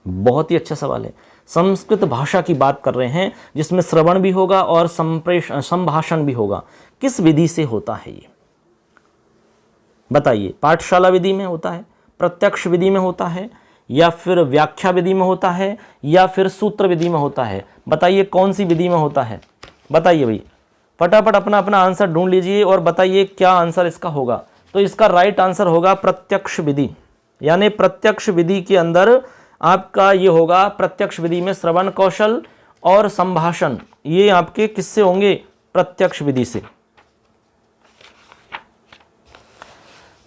बहुत ही अच्छा सवाल है। संस्कृत भाषा की बात कर रहे हैं जिसमें श्रवण भी होगा और संभाषण भी होगा, किस विधि से होता है ये बताइए? पाठशाला विधि में होता है, प्रत्यक्ष विधि में होता है, या फिर व्याख्या विधि में होता है, या फिर सूत्र विधि में होता है? बताइए कौन सी विधि में होता है? बताइए भाई, फटाफट अपना अपना आंसर ढूंढ लीजिए और बताइए क्या आंसर इसका होगा। तो इसका राइट आंसर होगा प्रत्यक्ष विधि। यानी प्रत्यक्ष विधि के अंदर आपका ये होगा, प्रत्यक्ष विधि में श्रवण कौशल और संभाषण ये आपके किससे होंगे? प्रत्यक्ष विधि से।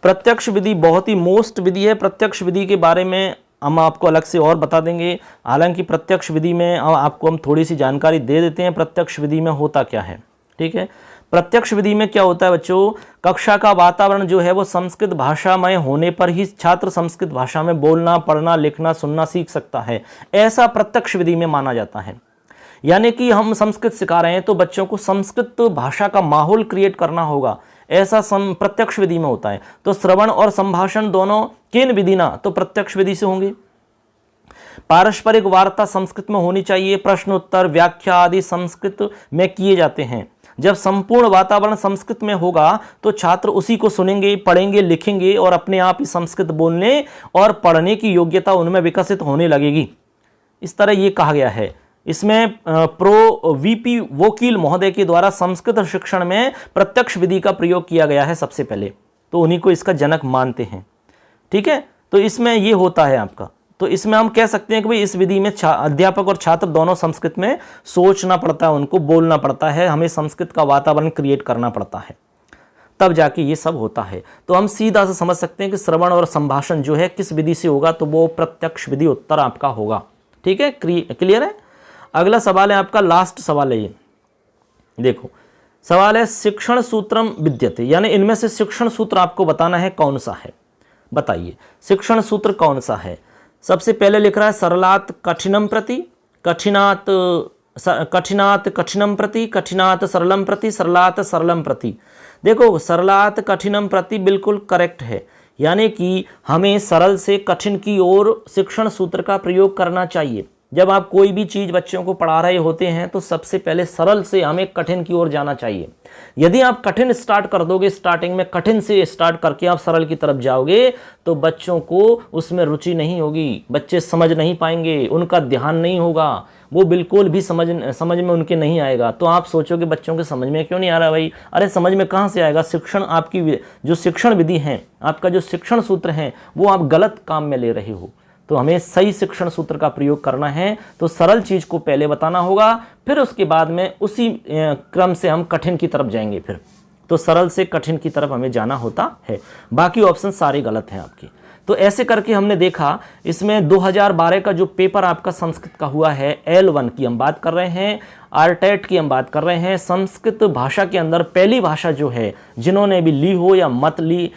प्रत्यक्ष विधि बहुत ही मोस्ट विधि है। प्रत्यक्ष विधि के बारे में हम आपको अलग से और बता देंगे। हालांकि प्रत्यक्ष विधि में आपको हम थोड़ी सी जानकारी दे देते हैं प्रत्यक्ष विधि में होता क्या है। ठीक है, प्रत्यक्ष विधि में क्या होता है बच्चों, कक्षा का वातावरण जो है वो संस्कृत भाषामय होने पर ही छात्र संस्कृत भाषा में बोलना, पढ़ना, लिखना, सुनना सीख सकता है, ऐसा प्रत्यक्ष विधि में माना जाता है। यानी कि हम संस्कृत सिखा रहे हैं तो बच्चों को संस्कृत भाषा का माहौल क्रिएट करना होगा, ऐसा प्रत्यक्ष विधि में होता है। तो श्रवण और संभाषण दोनों किन विधि ना, तो प्रत्यक्ष विधि से होंगे। पारस्परिक वार्ता संस्कृत में होनी चाहिए, प्रश्न उत्तर, व्याख्या आदि संस्कृत में किए जाते हैं। जब संपूर्ण वातावरण संस्कृत में होगा तो छात्र उसी को सुनेंगे, पढ़ेंगे, लिखेंगे और अपने आप ही संस्कृत बोलने और पढ़ने की योग्यता उनमें विकसित होने लगेगी। इस तरह ये कहा गया है। इसमें प्रो वीपी वोकील महोदय के द्वारा संस्कृत शिक्षण में प्रत्यक्ष विधि का प्रयोग किया गया है सबसे पहले, तो उन्हीं को इसका जनक मानते हैं। ठीक है, तो इसमें ये होता है आपका। तो इसमें हम कह सकते हैं कि भाई इस विधि में अध्यापक और छात्र दोनों संस्कृत में सोचना पड़ता है, उनको बोलना पड़ता है, हमें संस्कृत का वातावरण क्रिएट करना पड़ता है, तब जाके ये सब होता है। तो हम सीधा से समझ सकते हैं कि श्रवण और संभाषण जो है किस विधि से होगा, तो वो प्रत्यक्ष विधि उत्तर आपका होगा। ठीक है, क्लियर है। अगला सवाल है आपका, लास्ट सवाल है ये, देखो सवाल है शिक्षण सूत्रम विद्यते, यानी इनमें से शिक्षण सूत्र आपको बताना है कौन सा है। बताइए शिक्षण सूत्र कौन सा है। सबसे पहले लिख रहा है सरलात कठिनम प्रति, कठिनात कठिनम प्रति, कठिनात सरलम प्रति, सरलात सरलम प्रति। देखो सरलात कठिनम प्रति बिल्कुल करेक्ट है, यानी कि हमें सरल से कठिन की ओर शिक्षण सूत्र का प्रयोग करना चाहिए। जब आप कोई भी चीज़ बच्चों को पढ़ा रहे होते हैं तो सबसे पहले सरल से हमें कठिन की ओर जाना चाहिए। यदि आप कठिन स्टार्ट कर दोगे, स्टार्टिंग में कठिन से स्टार्ट करके आप सरल की तरफ जाओगे तो बच्चों को उसमें रुचि नहीं होगी, बच्चे समझ नहीं पाएंगे, उनका ध्यान नहीं होगा, वो बिल्कुल भी समझ में उनके नहीं आएगा। तो आप सोचोगे बच्चों के समझ में क्यों नहीं आ रहा भाई, अरे समझ में कहाँ से आएगा। शिक्षण आपकी जो शिक्षण विधि है, आपका जो शिक्षण सूत्र है वो आप गलत काम में ले रहे हो। तो हमें सही शिक्षण सूत्र का प्रयोग करना है। तो सरल चीज को पहले बताना होगा, फिर उसके बाद में उसी क्रम से हम कठिन की तरफ जाएंगे। फिर तो सरल से कठिन की तरफ हमें जाना होता है, बाकी ऑप्शन सारे गलत हैं आपके। तो ऐसे करके हमने देखा। इसमें 2012 का जो पेपर आपका संस्कृत का हुआ है, L1 की हम बात कर रहे हैं, आरटेट की हम बात कर रहे हैं। संस्कृत भाषा के अंदर पहली भाषा जो है, जिन्होंने भी ली हो या मत ली,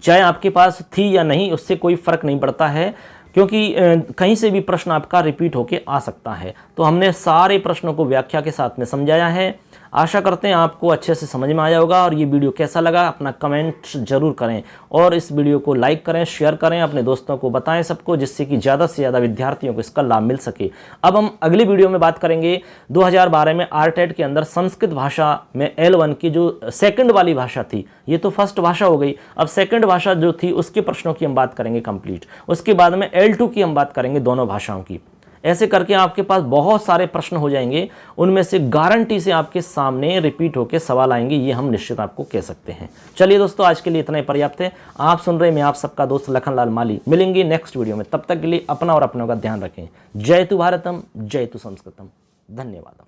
चाहे आपके पास थी या नहीं, उससे कोई फर्क नहीं पड़ता है, क्योंकि कहीं से भी प्रश्न आपका रिपीट होके आ सकता है। तो हमने सारे प्रश्नों को व्याख्या के साथ में समझाया है। आशा करते हैं आपको अच्छे से समझ में आया होगा। और ये वीडियो कैसा लगा अपना कमेंट जरूर करें, और इस वीडियो को लाइक करें, शेयर करें, अपने दोस्तों को बताएं सबको, जिससे कि ज़्यादा से ज़्यादा विद्यार्थियों को इसका लाभ मिल सके। अब हम अगली वीडियो में बात करेंगे 2012 में आरटेट के अंदर संस्कृत भाषा में L1 की जो सेकंड वाली भाषा थी, ये तो फर्स्ट भाषा हो गई, अब सेकंड भाषा जो थी उसके प्रश्नों की हम बात करेंगे कंप्लीट। उसके बाद में L2 की हम बात करेंगे, दोनों भाषाओं की। ऐसे करके आपके पास बहुत सारे प्रश्न हो जाएंगे, उनमें से गारंटी से आपके सामने रिपीट होकर सवाल आएंगे, ये हम निश्चित आपको कह सकते हैं। चलिए दोस्तों, आज के लिए इतना ही पर्याप्त है। आप सुन रहे, मैं आप सबका दोस्त लखनलाल माली। मिलेंगे नेक्स्ट वीडियो में, तब तक के लिए अपना और अपनों का ध्यान रखें। जय तु भारतम, जय तु संस्कृतम। धन्यवाद।